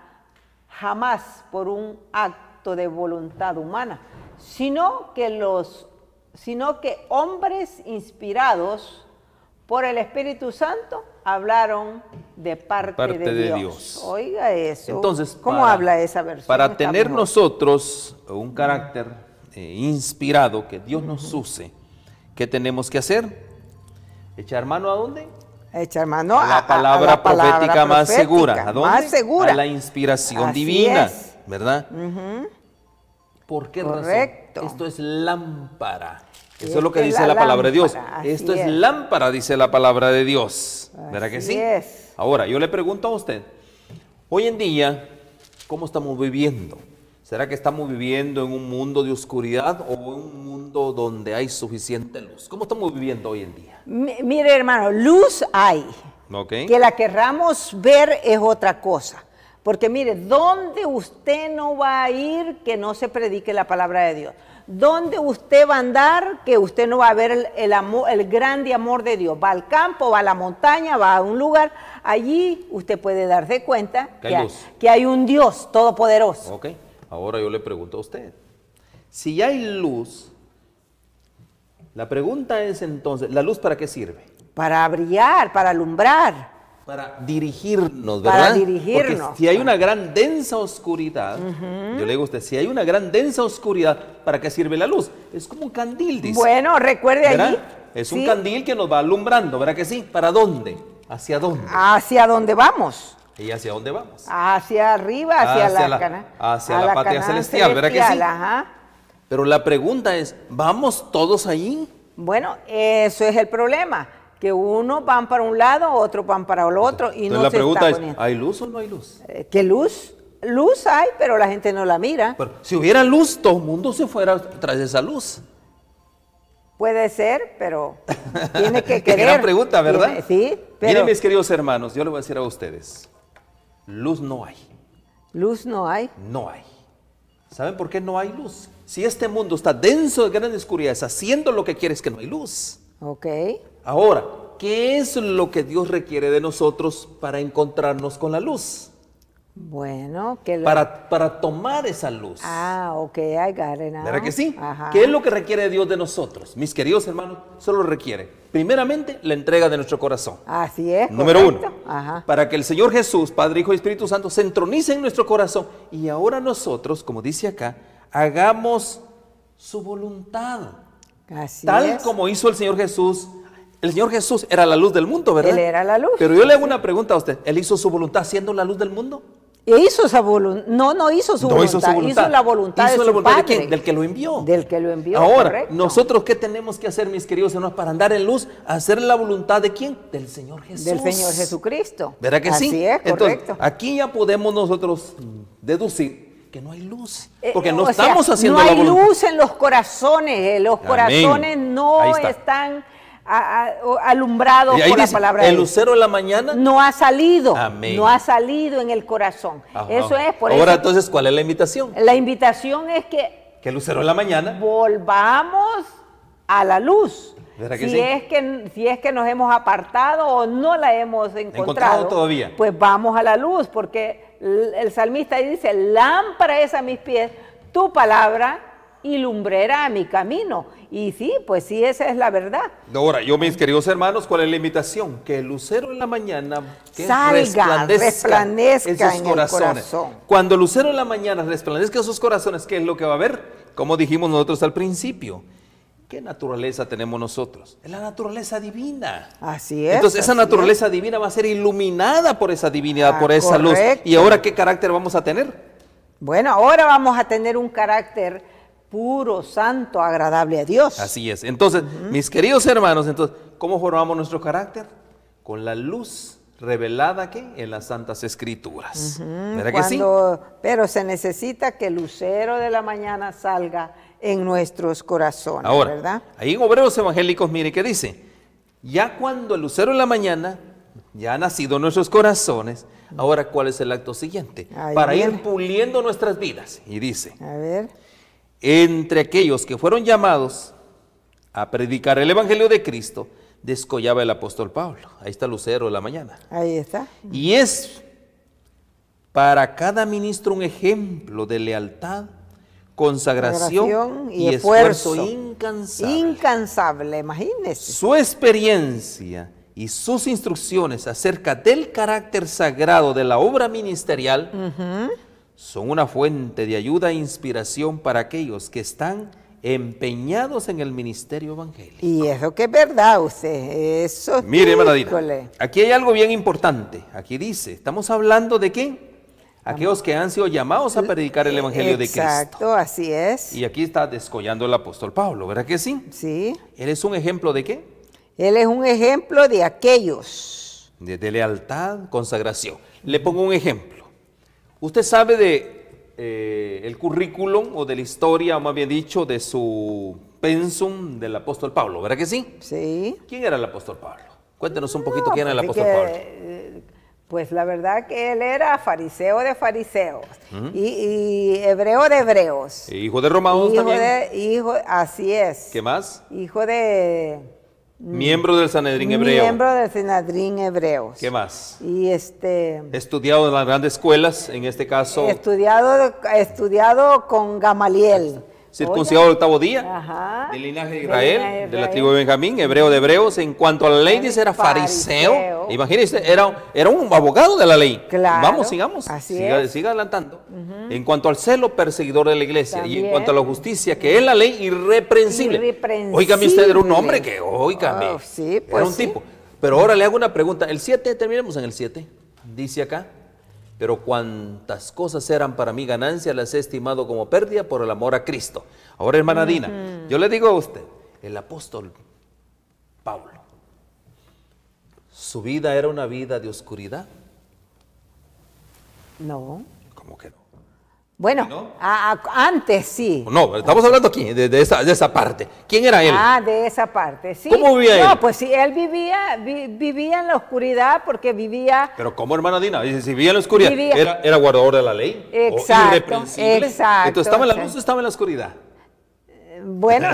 jamás por un acto de voluntad humana, sino que hombres inspirados por el Espíritu Santo hablaron de parte de Dios. Oiga eso. Entonces, ¿cómo habla esa versión? Para tener nosotros un carácter inspirado, que Dios nos use, ¿qué tenemos que hacer? ¿Echar mano a dónde? Echar mano a la palabra profética más segura. ¿A dónde? Más segura. A la inspiración Así divina, es. ¿verdad? ¿Por qué Correcto. razón? Esto es lámpara. Sí, Eso es lo que dice la palabra de Dios. Esto es lámpara, dice la palabra de Dios. ¿Verdad que sí? Es. Ahora, yo le pregunto a usted, hoy en día, ¿cómo estamos viviendo? ¿Será que estamos viviendo en un mundo de oscuridad o en un mundo donde hay suficiente luz? ¿Cómo estamos viviendo hoy en día? Mire, hermano, luz hay. Okay. Que la querramos ver es otra cosa. Porque mire, ¿dónde usted no va a ir que no se predique la palabra de Dios? ¿Dónde usted va a andar que usted no va a ver el grande amor de Dios? Va al campo, va a la montaña, va a un lugar. Allí usted puede darse cuenta que hay un Dios todopoderoso. Ok, ahora yo le pregunto a usted. Si hay luz, la pregunta es entonces, ¿la luz para qué sirve? Para brillar, para alumbrar. Para dirigirnos, ¿verdad? Para dirigirnos. Porque si hay una gran densa oscuridad, yo le digo a usted, si hay una gran densa oscuridad, ¿para qué sirve la luz? Es como un candil, dice. Bueno, recuerde ¿verdad? allí. Es un candil que nos va alumbrando, ¿verdad que sí? ¿Para dónde? ¿Hacia dónde? Hacia dónde vamos. ¿Y hacia dónde vamos? Hacia arriba, hacia la patria celestial, ¿verdad que sí? Ajá. Pero la pregunta es, ¿vamos todos allí? Bueno, eso es el problema. Que unos van para un lado, otros van para el otro y entonces no la se pregunta está es, ¿hay luz o no hay luz? ¿Qué luz? Luz hay, pero la gente no la mira. Pero si hubiera luz, todo el mundo se fuera tras esa luz. Puede ser, pero tiene que querer. Qué gran pregunta, ¿verdad? Sí, pero miren, mis queridos hermanos, yo les voy a decir a ustedes, luz no hay. Luz no hay. No hay. ¿Saben por qué no hay luz? Si este mundo está denso de gran oscuridad, haciendo lo que quiere es que no hay luz. Ok. Ahora, ¿qué es lo que Dios requiere de nosotros para encontrarnos con la luz? Bueno, para tomar esa luz. Ok, I got it now. ¿Verdad que sí? Ajá. ¿Qué es lo que requiere Dios de nosotros? Mis queridos hermanos, solo requiere, primeramente, la entrega de nuestro corazón. Así es. Número correcto. 1, Ajá. para que el Señor Jesús, Padre, Hijo y Espíritu Santo, se entronice en nuestro corazón. Y ahora nosotros, como dice acá, hagamos su voluntad. Así Tal es. como hizo el Señor Jesús. El Señor Jesús era la luz del mundo, ¿verdad? Él era la luz. Pero yo le hago una pregunta a usted. ¿Él hizo su voluntad siendo la luz del mundo? Hizo esa voluntad. No hizo su voluntad. Hizo la voluntad de su Padre. ¿De quién? Del que lo envió. Del que lo envió. Ahora, correcto. nosotros, ¿qué tenemos que hacer, mis queridos hermanos, para andar en luz? Hacer la voluntad de ¿quién? Del Señor Jesús. Del Señor Jesucristo. ¿Verdad que sí? Así es, correcto. Entonces, aquí ya podemos nosotros deducir que no hay luz. Porque no estamos haciendo la voluntad. No hay luz en los corazones. Los corazones no están alumbrado Y ahí por la dice, palabra de el Dios. lucero de la mañana. No ha salido, Amén. no ha salido en el corazón. Ajá. Eso es por Ahora, eso. entonces, ¿cuál es la invitación? La invitación es que Que el lucero de la mañana. volvamos a la luz. ¿Verdad que Si sí? es que nos hemos apartado o no la hemos encontrado todavía. pues vamos a la luz, porque el salmista ahí dice, lámpara es a mis pies, tu palabra y lumbrera a mi camino. Y sí, pues sí, esa es la verdad. Ahora, yo, mis queridos hermanos, ¿cuál es la invitación? Que el lucero en la mañana que salga, resplandezca en sus en corazones. el corazón. Cuando el lucero en la mañana resplandezca en sus corazones, ¿qué es lo que va a haber? Como dijimos nosotros al principio. ¿Qué naturaleza tenemos nosotros? Es la naturaleza divina. Así es. Entonces esa naturaleza divina va a ser iluminada por esa divinidad, por esa luz. Correcto. ¿Y ahora qué carácter vamos a tener? Bueno, ahora vamos a tener un carácter puro, santo, agradable a Dios. Así es. Entonces, mis queridos hermanos, entonces, ¿cómo formamos nuestro carácter? Con la luz revelada ¿qué? En las Santas Escrituras. ¿Verdad que sí? Pero se necesita que el lucero de la mañana salga en nuestros corazones, Ahora, ¿verdad? ahí en Obreros Evangélicos, mire qué dice. Ya cuando el lucero en la mañana ya ha nacido en nuestros corazones, ahora ¿cuál es el acto siguiente? Ahí Para viene. ir puliendo nuestras vidas. Y dice, A ver. entre aquellos que fueron llamados a predicar el Evangelio de Cristo, descollaba el apóstol Pablo. Ahí está el lucero de la mañana. Ahí está. Y es para cada ministro un ejemplo de lealtad, consagración y esfuerzo incansable. Incansable, imagínese. Su experiencia y sus instrucciones acerca del carácter sagrado de la obra ministerial son una fuente de ayuda e inspiración para aquellos que están empeñados en el ministerio evangélico. Y eso que es verdad, usted. Eso. Mire, hermana Dina, híjole. aquí hay algo bien importante. Aquí dice, estamos hablando de qué? Aquellos que han sido llamados a predicar el Evangelio de Cristo. Exacto, así es. Y aquí está descollando el apóstol Pablo, ¿verdad que sí? Sí. Él es un ejemplo de qué? Él es un ejemplo de aquellos. De lealtad, consagración. Le pongo un ejemplo. Usted sabe de el currículum o de la historia, o más bien dicho, de su pensum del apóstol Pablo, ¿verdad que sí? Sí. ¿Quién era el apóstol Pablo? Cuéntenos un poquito quién era el pues apóstol Pablo. Pues la verdad que él era fariseo de fariseos y hebreo de hebreos. Hijo de Romanos también. Así es. ¿Qué más? Hijo de... Miembro del Sanedrín hebreo. Miembro del Sanedrín hebreo. ¿Qué más? Y Estudiado en las grandes escuelas, en este caso. Estudiado con Gamaliel. Circuncidado el octavo día, Ajá. del linaje de Israel, de la tribu de Benjamín, hebreo de hebreos. En cuanto a la ley, dice, era fariseo. Imagínense, era un abogado de la ley. Claro, Vamos, sigamos. así Siga adelantando. En cuanto al celo, perseguidor de la iglesia. También. Y en cuanto a la justicia, que es la ley irreprensible. Irreprensible. Óigame, usted era un hombre que, óigame, sí, pues era un sí. tipo. Pero ahora le hago una pregunta. El 7, terminemos en el 7. Dice acá. Pero cuantas cosas eran para mí ganancia, las he estimado como pérdida por el amor a Cristo. Ahora, hermana Dina, yo le digo a usted, el apóstol Pablo, ¿su vida era una vida de oscuridad? No. ¿Cómo que no? Bueno, ¿No? antes sí. No, estamos hablando aquí de esa parte. ¿Quién era él? De esa parte, sí. ¿Cómo vivía él? No, pues sí, él vivía en la oscuridad porque vivía... Pero ¿cómo, hermana Dina? Dice, si vivía en la oscuridad, Vivía. era guardador de la ley. Exacto, Irreprensible. exacto, Entonces, ¿estaba en la luz sí. o estaba en la oscuridad? Bueno,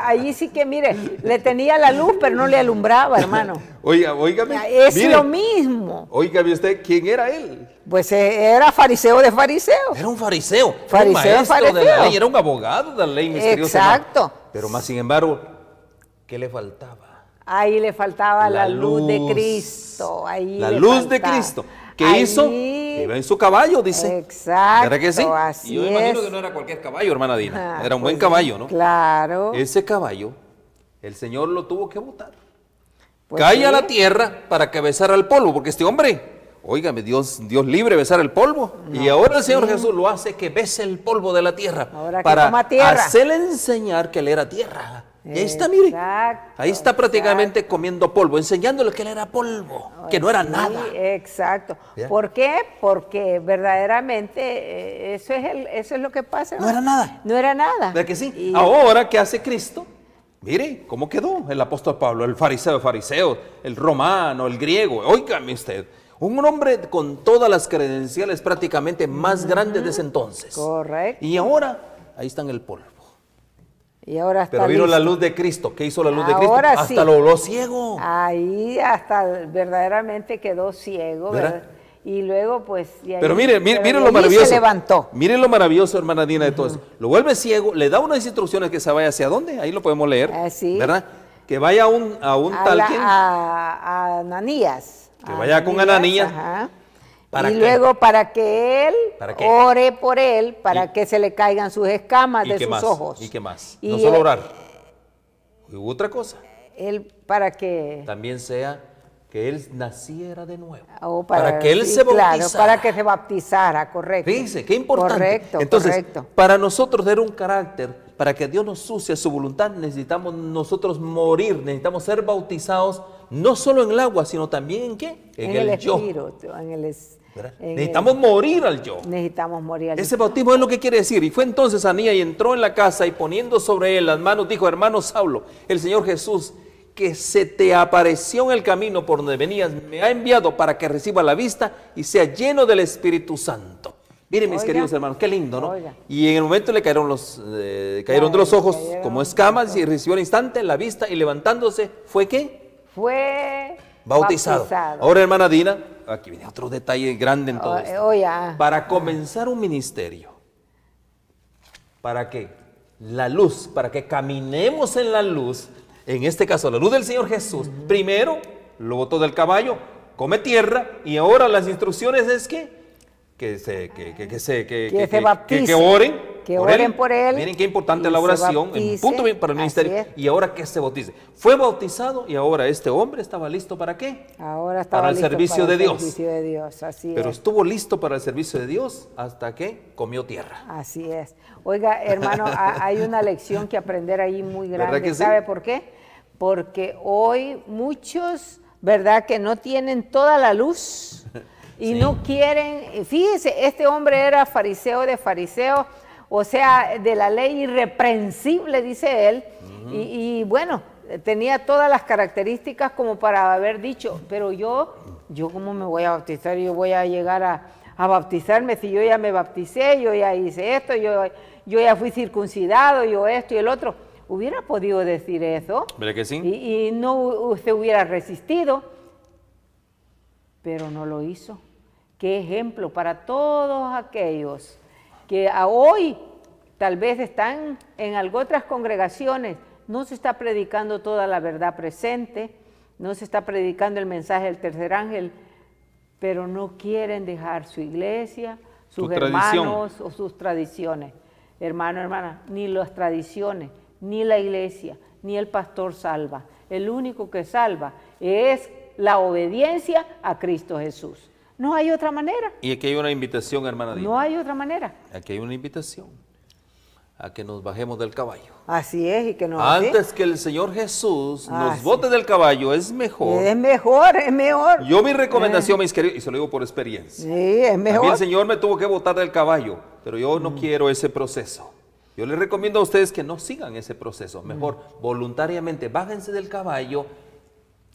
allí sí que, mire, le tenía la luz, pero no le alumbraba, hermano. Óigame. Es mire, lo mismo. Óigame usted, ¿quién era él? Pues era fariseo de fariseos. Era un fariseo, Fariseo, un maestro de la fariseo. ley, era un abogado de la ley, mis queridos Exacto. hermanos. Pero más sin embargo, ¿qué le faltaba? Ahí le faltaba la luz de Cristo. Ahí La le luz de faltaba. Cristo. ¿Qué Ahí- hizo? Iba en su caballo, dice. Exacto, ¿Verdad que sí? así Y yo me imagino es. que no era cualquier caballo, hermana Dina. Ah, Era un buen pues, caballo, ¿no? Claro. Ese caballo, el Señor lo tuvo que botar. Pues Cae sí. a la tierra para que besara el polvo, porque este hombre, óigame, Dios libre besar el polvo. Y ahora el Señor Jesús lo hace que bese el polvo de la tierra Ahora que para coma tierra. hacerle enseñar que él era tierra. Y ahí está, mire. Exacto, Ahí está prácticamente exacto. comiendo polvo, enseñándole que él era polvo, que no era Sí, nada. Exacto. ¿Ya? ¿Por qué? Porque verdaderamente eso es lo que pasa. No era nada. No era nada. ¿Verdad que sí? Y- Ahora, ¿qué hace Cristo? Mire cómo quedó el apóstol Pablo, el fariseo de fariseos, el romano, el griego. Óigame usted, un hombre con todas las credenciales prácticamente más grandes de ese entonces. Correcto. Y ahora, ahí está en el polvo. Y ahora está Pero vino listo. la luz de Cristo. ¿Qué hizo la luz de Cristo? Ahora Hasta sí. lo volvió ciego. Ahí hasta verdaderamente quedó ciego, ¿Verdad? ¿verdad? Y luego pues... y ahí- Pero mire pero de lo ahí maravilloso. se levantó. Mire lo maravilloso, hermana Dina, de todo eso. Lo vuelve ciego, le da unas instrucciones que se vaya hacia dónde. Ahí lo podemos leer. Sí. ¿Verdad? Que vaya a un tal quien. A Ananías. Que vaya con Ananías. Ajá. ¿Para y qué? luego para que él ¿Para qué? ore por él, para ¿Y? que se le caigan sus escamas ¿Y de qué sus más? ojos. ¿Y qué más? Y No solo orar. Hubo otra cosa. Él para que... También sea que él naciera de nuevo. o para que él sí, se bautizara. Claro, para que se bautizara, correcto. Fíjense, qué importante. Correcto, Entonces, correcto. para nosotros tener un carácter, para que Dios nos use a su voluntad, necesitamos nosotros morir, necesitamos ser bautizados, no solo en el agua, sino también ¿en qué? En el yo. espíritu, ¿Verdad? en Necesitamos morir al yo. necesitamos morir al Ese bautismo es lo que quiere decir. Y fue entonces Ananías y entró en la casa y poniendo sobre él las manos, dijo: hermano Saulo, el Señor Jesús, que se te apareció en el camino por donde venías, me ha enviado para que reciba la vista y sea lleno del Espíritu Santo. Miren, mis Oiga. queridos hermanos, qué lindo, ¿no? Oiga. Y en el momento le cayeron de los ojos como escamas y recibió al instante la vista y levantándose, ¿fue qué? Fue Bautizado. Ahora, hermana Dina, aquí viene otro detalle grande en todo esto. Para comenzar un ministerio, para que la luz, para que caminemos en la luz, en este caso la luz del Señor Jesús, primero lo botó del caballo, come tierra, y ahora las instrucciones es que se bauticen, que oren, que oren por él. Miren qué importante y la se oración, bauticen, un punto para el ministerio. así es. Y ahora que se bautice. Fue bautizado y ahora este hombre estaba listo ¿para qué? Ahora estaba para el listo servicio para de el Dios. servicio de Dios, así Pero es. estuvo listo para el servicio de Dios hasta que comió tierra. Así es. Oiga, hermano, hay una lección que aprender ahí muy ¿Verdad grande. que sí? ¿Sabe por qué? Porque hoy muchos, ¿verdad?, que no tienen toda la luz y Sí. no quieren. Fíjese, este hombre era fariseo de fariseos, o sea, de la ley irreprensible, dice él, y bueno, tenía todas las características como para haber dicho, pero yo ¿cómo me voy a bautizar? Yo voy a llegar a bautizarme si yo ya me bauticé, yo ya hice esto, yo ya fui circuncidado, yo esto y el otro. Hubiera podido decir eso. ¿Verdad que sí? Y no se hubiera resistido, pero no lo hizo. Qué ejemplo para todos aquellos que a hoy tal vez están en otras congregaciones, no se está predicando toda la verdad presente, no se está predicando el mensaje del tercer ángel, pero no quieren dejar su iglesia, sus hermanos o sus tradiciones. Hermano, hermana, ni las tradiciones, ni la iglesia, ni el pastor salva. El único que salva es la obediencia a Cristo Jesús. No hay otra manera. Y aquí hay una invitación, hermana Dina. No hay otra manera. Aquí hay una invitación a que nos bajemos del caballo. Así es, y que no. Antes que el Señor Jesús nos bote del caballo, es mejor. Es mejor, es mejor. Yo mi recomendación, mis queridos, y se lo digo por experiencia. Sí, es mejor. A mí el Señor me tuvo que botar del caballo, pero yo no quiero ese proceso. Yo les recomiendo a ustedes que no sigan ese proceso. Mejor, voluntariamente, bájense del caballo,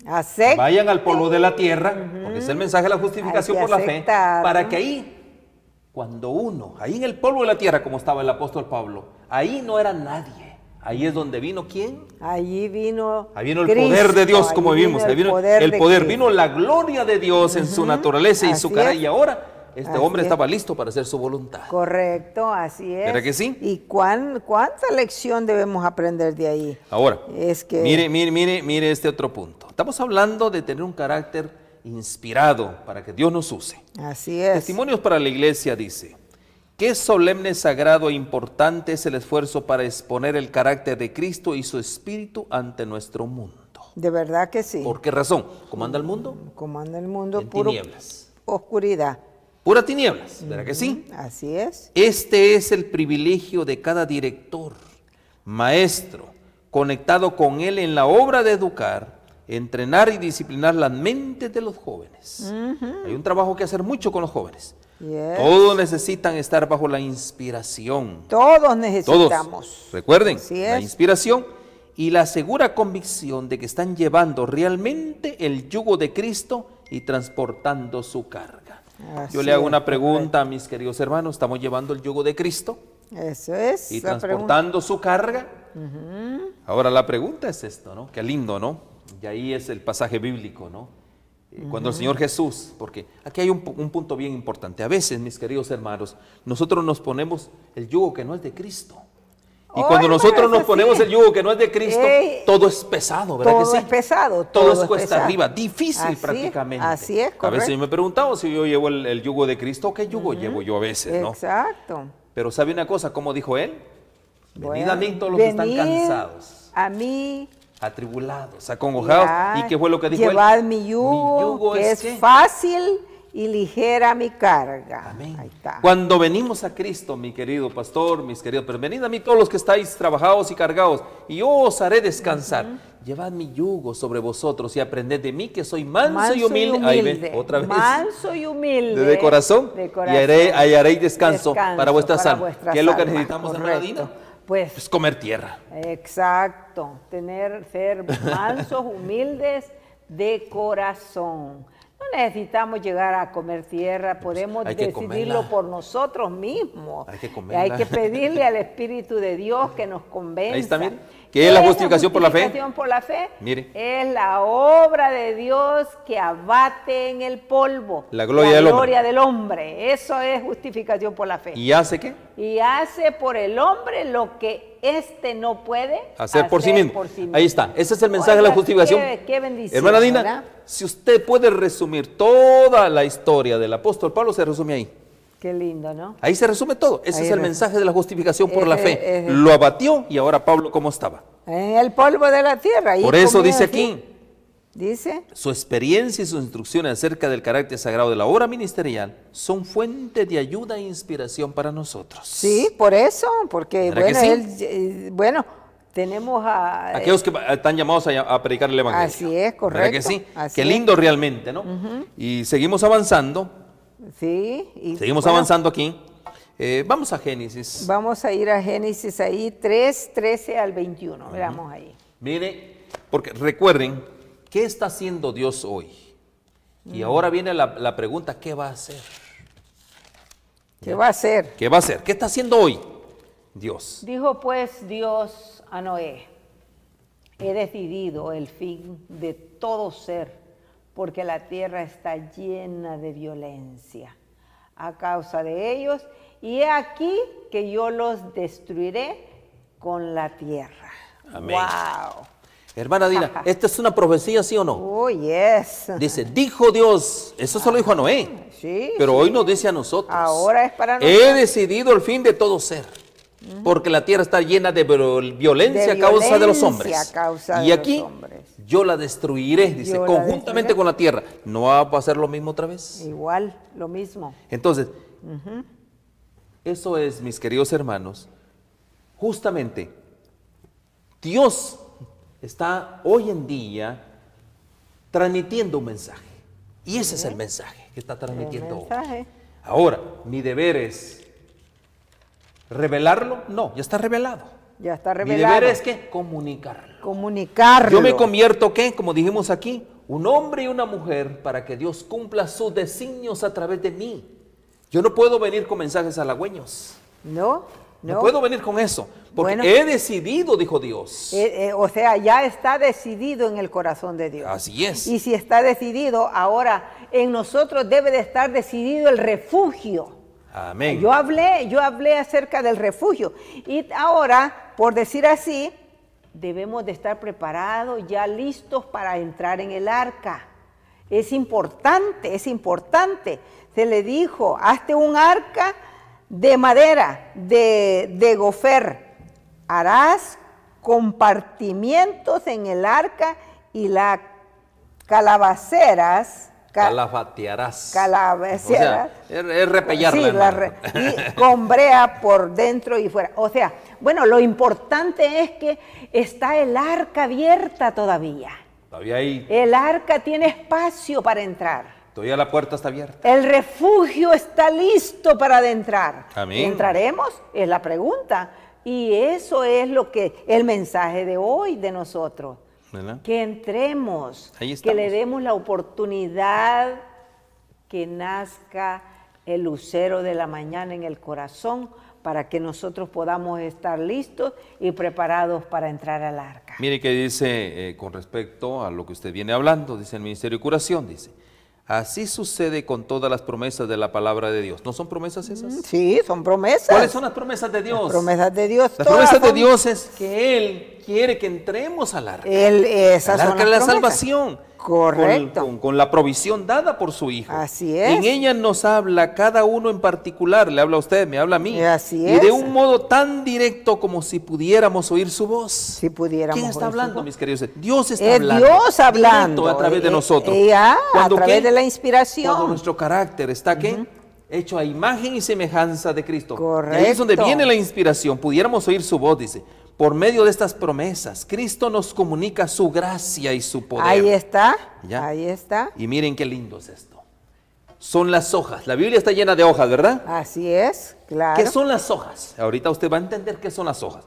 Acepten. vayan al polvo de la tierra, porque es el mensaje de la justificación Hay que por la fe, aceptar. para que ahí, cuando uno, ahí en el polvo de la tierra, como estaba el apóstol Pablo, ahí no era nadie. Ahí es donde vino ¿quién? Allí vino Ahí vino el Cristo, poder de Dios, como allí vimos. Ahí vino de el poder, Cristo. vino la gloria de Dios en su naturaleza y su Así carácter. es. Y ahora este Así hombre es. estaba listo para hacer su voluntad. Correcto, así es. ¿Verdad que sí? ¿Y cuánta lección debemos aprender de ahí? Ahora, Es que- mire este otro punto. Estamos hablando de tener un carácter inspirado para que Dios nos use. Así es. Testimonios para la Iglesia dice: qué solemne, sagrado e importante es el esfuerzo para exponer el carácter de Cristo y su espíritu ante nuestro mundo. De verdad que sí. ¿Por qué razón? ¿Cómo anda el mundo? Como anda el mundo, En puro tinieblas. oscuridad. Pura tinieblas, ¿verdad que sí? Así es. Este es el privilegio de cada director, maestro, conectado con él en la obra de educar, entrenar y disciplinar las mentes de los jóvenes. Hay un trabajo que hacer mucho con los jóvenes. Yes. Todos necesitan estar bajo la inspiración. Todos Todos. necesitamos. Recuerden, Así la es. inspiración y la segura convicción de que están llevando realmente el yugo de Cristo y transportando su carga. Así Yo le hago es, una pregunta a mis queridos hermanos, ¿estamos llevando el yugo de Cristo Eso es. y la transportando su carga? Ahora la pregunta es esto, ¿no? Qué lindo, ¿no? Y ahí es el pasaje bíblico, ¿no? Cuando el Señor Jesús, porque aquí hay un punto bien importante. A veces, mis queridos hermanos, nosotros nos ponemos el yugo que no es de Cristo. Y cuando nosotros nos ponemos el yugo que no es de Cristo, todo es pesado, ¿verdad que sí? Todo es pesado. Todo es cuesta arriba, difícil prácticamente. Así es, correcto. A veces yo me he preguntado si yo llevo el yugo de Cristo, ¿qué yugo llevo yo a veces, no? Exacto. Pero ¿sabe una cosa? ¿Cómo dijo él? Venid a mí todos los que Venid están cansados, a mí, atribulados, acongojados. ¿Y qué fue lo que dijo él? llevad mi yugo, que es ¿qué? fácil y ligera mi carga. Amén. Ahí está. Cuando venimos a Cristo, mi querido pastor, mis queridos, pero venid a mí todos los que estáis trabajados y cargados, y yo os haré descansar. Llevad mi yugo sobre vosotros y aprended de mí, que soy manso y humilde. Ahí ven, otra vez. Manso y humilde. De corazón. De corazón. Y hallaréis descanso para vuestras almas. vuestras ¿Qué es lo que almas, necesitamos, hermana Dina? Pues Es comer tierra. exacto, ser mansos, humildes de corazón. No necesitamos llegar a comer tierra, podemos hay que decidirlo comerla. por nosotros mismos. Hay que comerla. Hay que pedirle al Espíritu de Dios que nos convenza. Ahí está, mire. ¿Qué es la justificación por la fe? La justificación por la fe Mire. es la obra de Dios que abate en el polvo. La gloria del hombre. gloria del hombre. Eso es justificación por la fe. ¿Y hace qué? Y hace por el hombre lo que éste no puede Hacer por sí mismo. Ahí está. Ese es el mensaje de la Oiga, justificación. qué bendición, Hermana Dina, ¿verdad? si usted puede resumir toda la historia del apóstol Pablo, se resume ahí. Qué lindo, ¿no? Ahí se resume todo. Ese Ahí es el resume. mensaje de la justificación por la fe. es- Lo abatió y ahora Pablo, ¿cómo estaba? En el polvo de la tierra. ahí Por eso comió dice así. aquí, Dice, su experiencia y sus instrucciones acerca del carácter sagrado de la obra ministerial son fuente de ayuda e inspiración para nosotros. sí, por eso, porque ¿Verdad que bueno, sí? bueno, tenemos a... Aquellos que están llamados a predicar el evangelio. Así es, ¿Verdad correcto. que sí? Así Qué es. lindo realmente, ¿no? Y seguimos avanzando. Sí. Y Seguimos bueno, avanzando aquí. Vamos a Génesis. Vamos a ir a Génesis ahí, 3, 13 al 21. Veamos ahí. Mire, porque recuerden, ¿qué está haciendo Dios hoy? Y ahora viene la pregunta, ¿qué va a hacer? ¿Qué va a hacer? ¿Qué va a hacer? ¿Qué está haciendo hoy Dios? Dijo pues Dios a Noé, he decidido el fin de todo ser, porque la tierra está llena de violencia a causa de ellos, y he aquí que yo los destruiré con la tierra. Amén. ¡Wow! Hermana Dina, ¿esta es una profecía, sí o no? Oh, yes. Dice, dijo Dios, eso se lo dijo a Noé, Sí, pero sí. hoy nos dice a nosotros. Ahora es para He nosotros. decidido el fin de todo ser, porque la tierra está llena de violencia a causa de los hombres. a causa Y de aquí los hombres. yo la destruiré, dice, Yo la conjuntamente destruiré. con la tierra. ¿No va a pasar lo mismo otra vez? Igual, lo mismo. Entonces, eso es, mis queridos hermanos, justamente Dios está hoy en día transmitiendo un mensaje. Y ese es el mensaje que está transmitiendo hoy. mensaje. Ahora, mi deber es revelarlo. No, ya está revelado. Ya está Mi revelado. deber es que comunicarlo. Comunicarlo. Yo me convierto, ¿qué? Como dijimos aquí, un hombre y una mujer para que Dios cumpla sus designios a través de mí. Yo no puedo venir con mensajes halagüeños. No, No no. puedo venir con eso. Porque Bueno. he decidido, dijo Dios. O sea, ya está decidido en el corazón de Dios. Así es. Y si está decidido, ahora en nosotros debe de estar decidido el refugio. Amén. Yo hablé acerca del refugio. Y ahora, por decir así, debemos de estar preparados, ya listos para entrar en el arca. Es importante, es importante. Se le dijo, hazte un arca de madera, de gofer. Harás compartimientos en el arca y las calabaceras. Calafatearás. Calabaceras. O sea, es repellarla. Sí, hermano. y con brea por dentro y fuera. O sea, bueno, lo importante es que está el arca abierta todavía. Todavía ahí, El arca tiene espacio para entrar. todavía la puerta está abierta. El refugio está listo para adentrar. Amén. ¿Entraremos? Es la pregunta. Y eso es lo que el mensaje de hoy de nosotros. ¿Verdad? Que entremos, Ahí que estamos. le demos la oportunidad que nazca el lucero de la mañana en el corazón para que nosotros podamos estar listos y preparados para entrar al arca. Mire que dice con respecto a lo que usted viene hablando, dice el Ministerio de Curación, dice, así sucede con todas las promesas de la palabra de Dios. ¿No son promesas esas? Sí, son promesas. ¿Cuáles son las promesas de Dios? Las promesas de Dios. Las promesas de Dios es que Él quiere que entremos al arca. Esas Al son arca de las la promesas. salvación. Correcto. Con la provisión dada por su Hijo. Así es. En ella nos habla cada uno en particular, le habla a usted, me habla a mí. Así y es. de un modo tan directo como si pudiéramos oír su voz. Si pudiéramos ¿Quién está oír su hablando, voz? mis queridos? Dios está Es hablando. Dios hablando. Directo a través de nosotros. A ¿Cuándo través qué? de la inspiración. Cuando nuestro carácter está ¿qué? Hecho a imagen y semejanza de Cristo. Correcto. Y ahí es donde viene la inspiración. Pudiéramos oír su voz, dice. Por medio de estas promesas, Cristo nos comunica su gracia y su poder. Ahí está, ¿Ya? ahí está. Y miren qué lindo es esto. Son las hojas. La Biblia está llena de hojas, ¿verdad? Así es, claro. ¿Qué son las hojas? Ahorita usted va a entender qué son las hojas.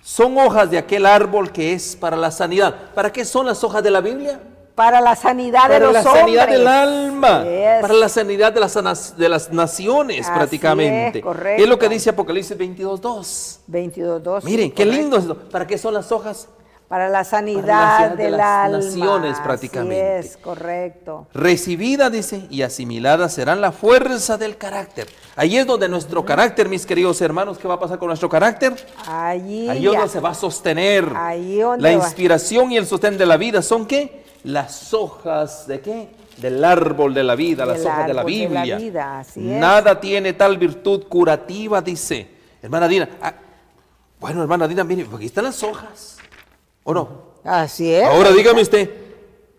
Son hojas de aquel árbol que es para la sanidad. ¿Para qué son las hojas de la Biblia? Para la sanidad de Para los la hombres. sanidad del alma, Yes. para la sanidad de las naciones Así prácticamente. es, correcto. Es lo que dice Apocalipsis 22:2. 22:2. Miren, qué lindo es esto. ¿Para qué son las hojas? Para la sanidad Para la sanidad de del las alma. naciones, prácticamente. Así es, correcto. Recibidas, dice, y asimiladas serán la fuerza del carácter. Ahí es donde nuestro carácter, mis queridos hermanos, ¿qué va a pasar con nuestro carácter? Ahí Ahí es ya. donde se va a sostener. Ahí donde La va. inspiración y el sostén de la vida son ¿qué? Las hojas de ¿qué? Del árbol de la vida, las Del hojas de la árbol de la Biblia. vida, así es. Nada tiene tal virtud curativa, dice. Hermana Dina, bueno, hermana Dina, mire, aquí están las hojas. ¿O no? Así es. Ahora dígame usted,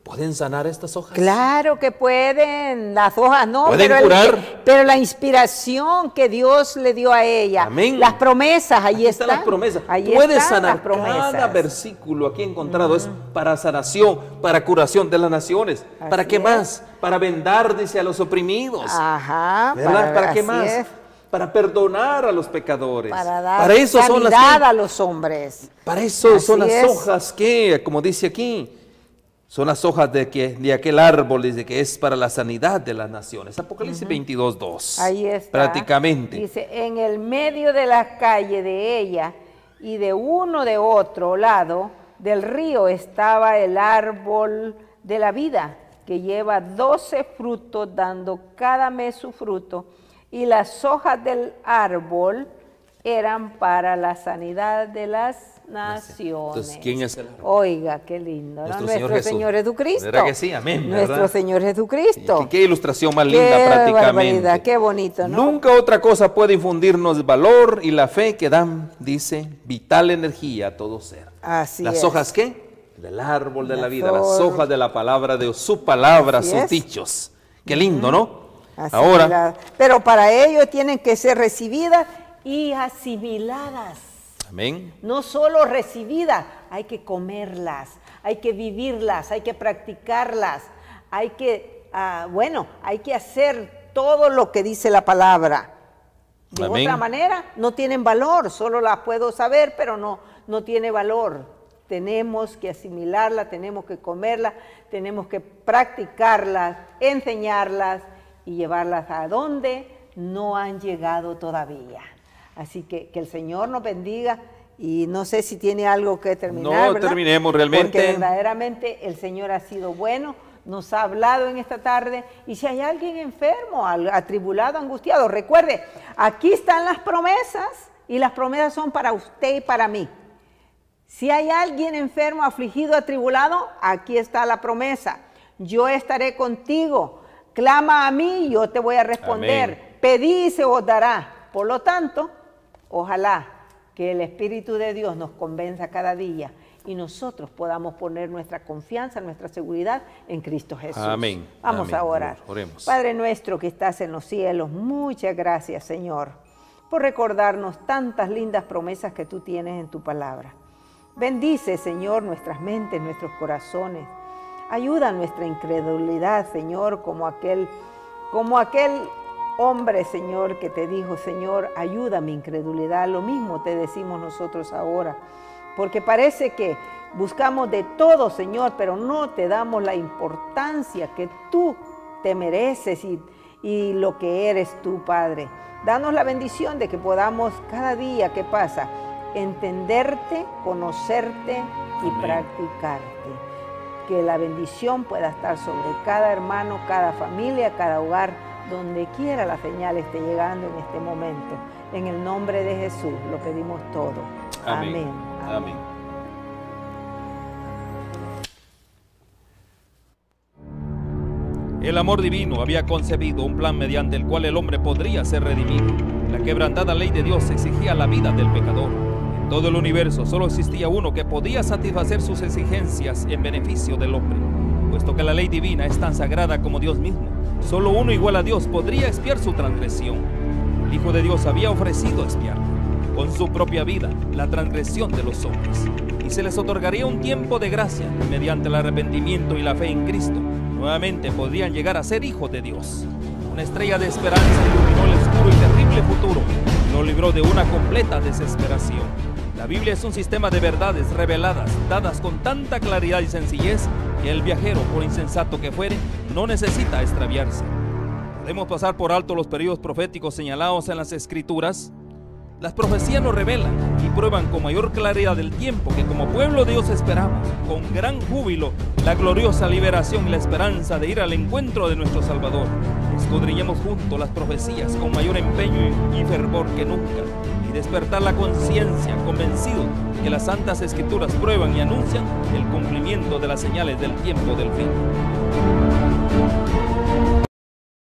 ¿pueden sanar estas hojas? Claro que pueden, las hojas no, ¿Pueden pero, curar? pero la inspiración que Dios le dio a ella, Amén. las promesas, ahí Aquí están las promesas. Ahí Puedes están sanar. las promesas. Cada versículo aquí encontrado es para sanación, para curación de las naciones. ¿Para Así qué es. más? Para vendar, dice, a los oprimidos. Ajá. ¿Verdad? ¿Para qué así más? es, Para perdonar a los pecadores. para dar Para eso son las sanidad a los hombres. Para eso son Así las es. hojas que, como dice aquí, son las hojas de aquel árbol, dice que es para la sanidad de las naciones. Apocalipsis 22:2. Ahí está. Prácticamente. Dice, en el medio de la calle de ella y de uno de otro lado del río estaba el árbol de la vida, que lleva 12 frutos, dando cada mes su fruto, y las hojas del árbol eran para la sanidad de las naciones. Entonces, ¿quién es el árbol? Oiga, qué lindo, ¿no? Nuestro Señor Jesús. Señor Jesucristo. ¿Verdad que sí? Amén, Nuestro ¿verdad? Señor Jesucristo. Qué ilustración más Qué linda prácticamente. barbaridad, qué bonito, ¿no? Nunca otra cosa puede infundirnos valor y la fe que dan, dice, vital energía a todo ser. Así ¿Las es. hojas qué? Del árbol de la Las vida, las hojas. hojas de la palabra de Dios, su palabra, Así sus es. dichos. Qué lindo, ¿no? Asimiladas. Ahora, Pero para ello tienen que ser recibidas y asimiladas. amén. No solo recibidas, hay que comerlas, hay que vivirlas, hay que practicarlas, hay que, hay que hacer todo lo que dice la palabra. De Amén. otra manera, no tienen valor, solo las puedo saber, pero no tiene valor. Tenemos que asimilarla, tenemos que comerla, tenemos que practicarlas, enseñarlas y llevarlas a donde no han llegado todavía. Así que el Señor nos bendiga y no sé si tiene algo que terminar. No, ¿verdad? terminemos realmente. Porque verdaderamente el Señor ha sido bueno, nos ha hablado en esta tarde y si hay alguien enfermo, atribulado, angustiado, recuerde, aquí están las promesas y las promesas son para usted y para mí. Si hay alguien enfermo, afligido, atribulado, aquí está la promesa. Yo estaré contigo. Clama a mí y yo te voy a responder. Amén. Pedí y se os dará. Por lo tanto, ojalá que el Espíritu de Dios nos convenza cada día y nosotros podamos poner nuestra confianza, nuestra seguridad en Cristo Jesús. Amén. Vamos Amén. a orar. Oremos. Padre nuestro que estás en los cielos, muchas gracias, Señor, por recordarnos tantas lindas promesas que tú tienes en tu palabra. Bendice, Señor, nuestras mentes, nuestros corazones. Ayuda a nuestra incredulidad, Señor, como aquel hombre, Señor, que te dijo, Señor, ayuda mi incredulidad. Lo mismo te decimos nosotros ahora, porque parece que buscamos de todo, Señor, pero no te damos la importancia que tú te mereces y lo que eres tú, Padre. Danos la bendición de que podamos cada día que pasa entenderte, conocerte y practicarte. Que la bendición pueda estar sobre cada hermano, cada familia, cada hogar, donde quiera la señal esté llegando en este momento. En el nombre de Jesús lo pedimos todo. Amén. Amén. Amén. El amor divino había concebido un plan mediante el cual el hombre podría ser redimido. La quebrantada ley de Dios exigía la vida del pecador. En todo el universo solo existía uno que podía satisfacer sus exigencias en beneficio del hombre. Puesto que la ley divina es tan sagrada como Dios mismo, solo uno igual a Dios podría expiar su transgresión. El Hijo de Dios había ofrecido expiar con su propia vida la transgresión de los hombres, y se les otorgaría un tiempo de gracia. Mediante el arrepentimiento y la fe en Cristo, nuevamente podrían llegar a ser hijos de Dios. Una estrella de esperanza iluminó el oscuro y terrible futuro y lo libró de una completa desesperación. La Biblia es un sistema de verdades reveladas, dadas con tanta claridad y sencillez, que el viajero, por insensato que fuere, no necesita extraviarse. Podemos pasar por alto los periodos proféticos señalados en las Escrituras. Las profecías nos revelan y prueban con mayor claridad del tiempo que como pueblo de Dios esperamos, con gran júbilo, la gloriosa liberación y la esperanza de ir al encuentro de nuestro Salvador. Escudriñemos juntos las profecías con mayor empeño y fervor que nunca, y despertar la conciencia, convencido que las Santas Escrituras prueban y anuncian el cumplimiento de las señales del tiempo del fin.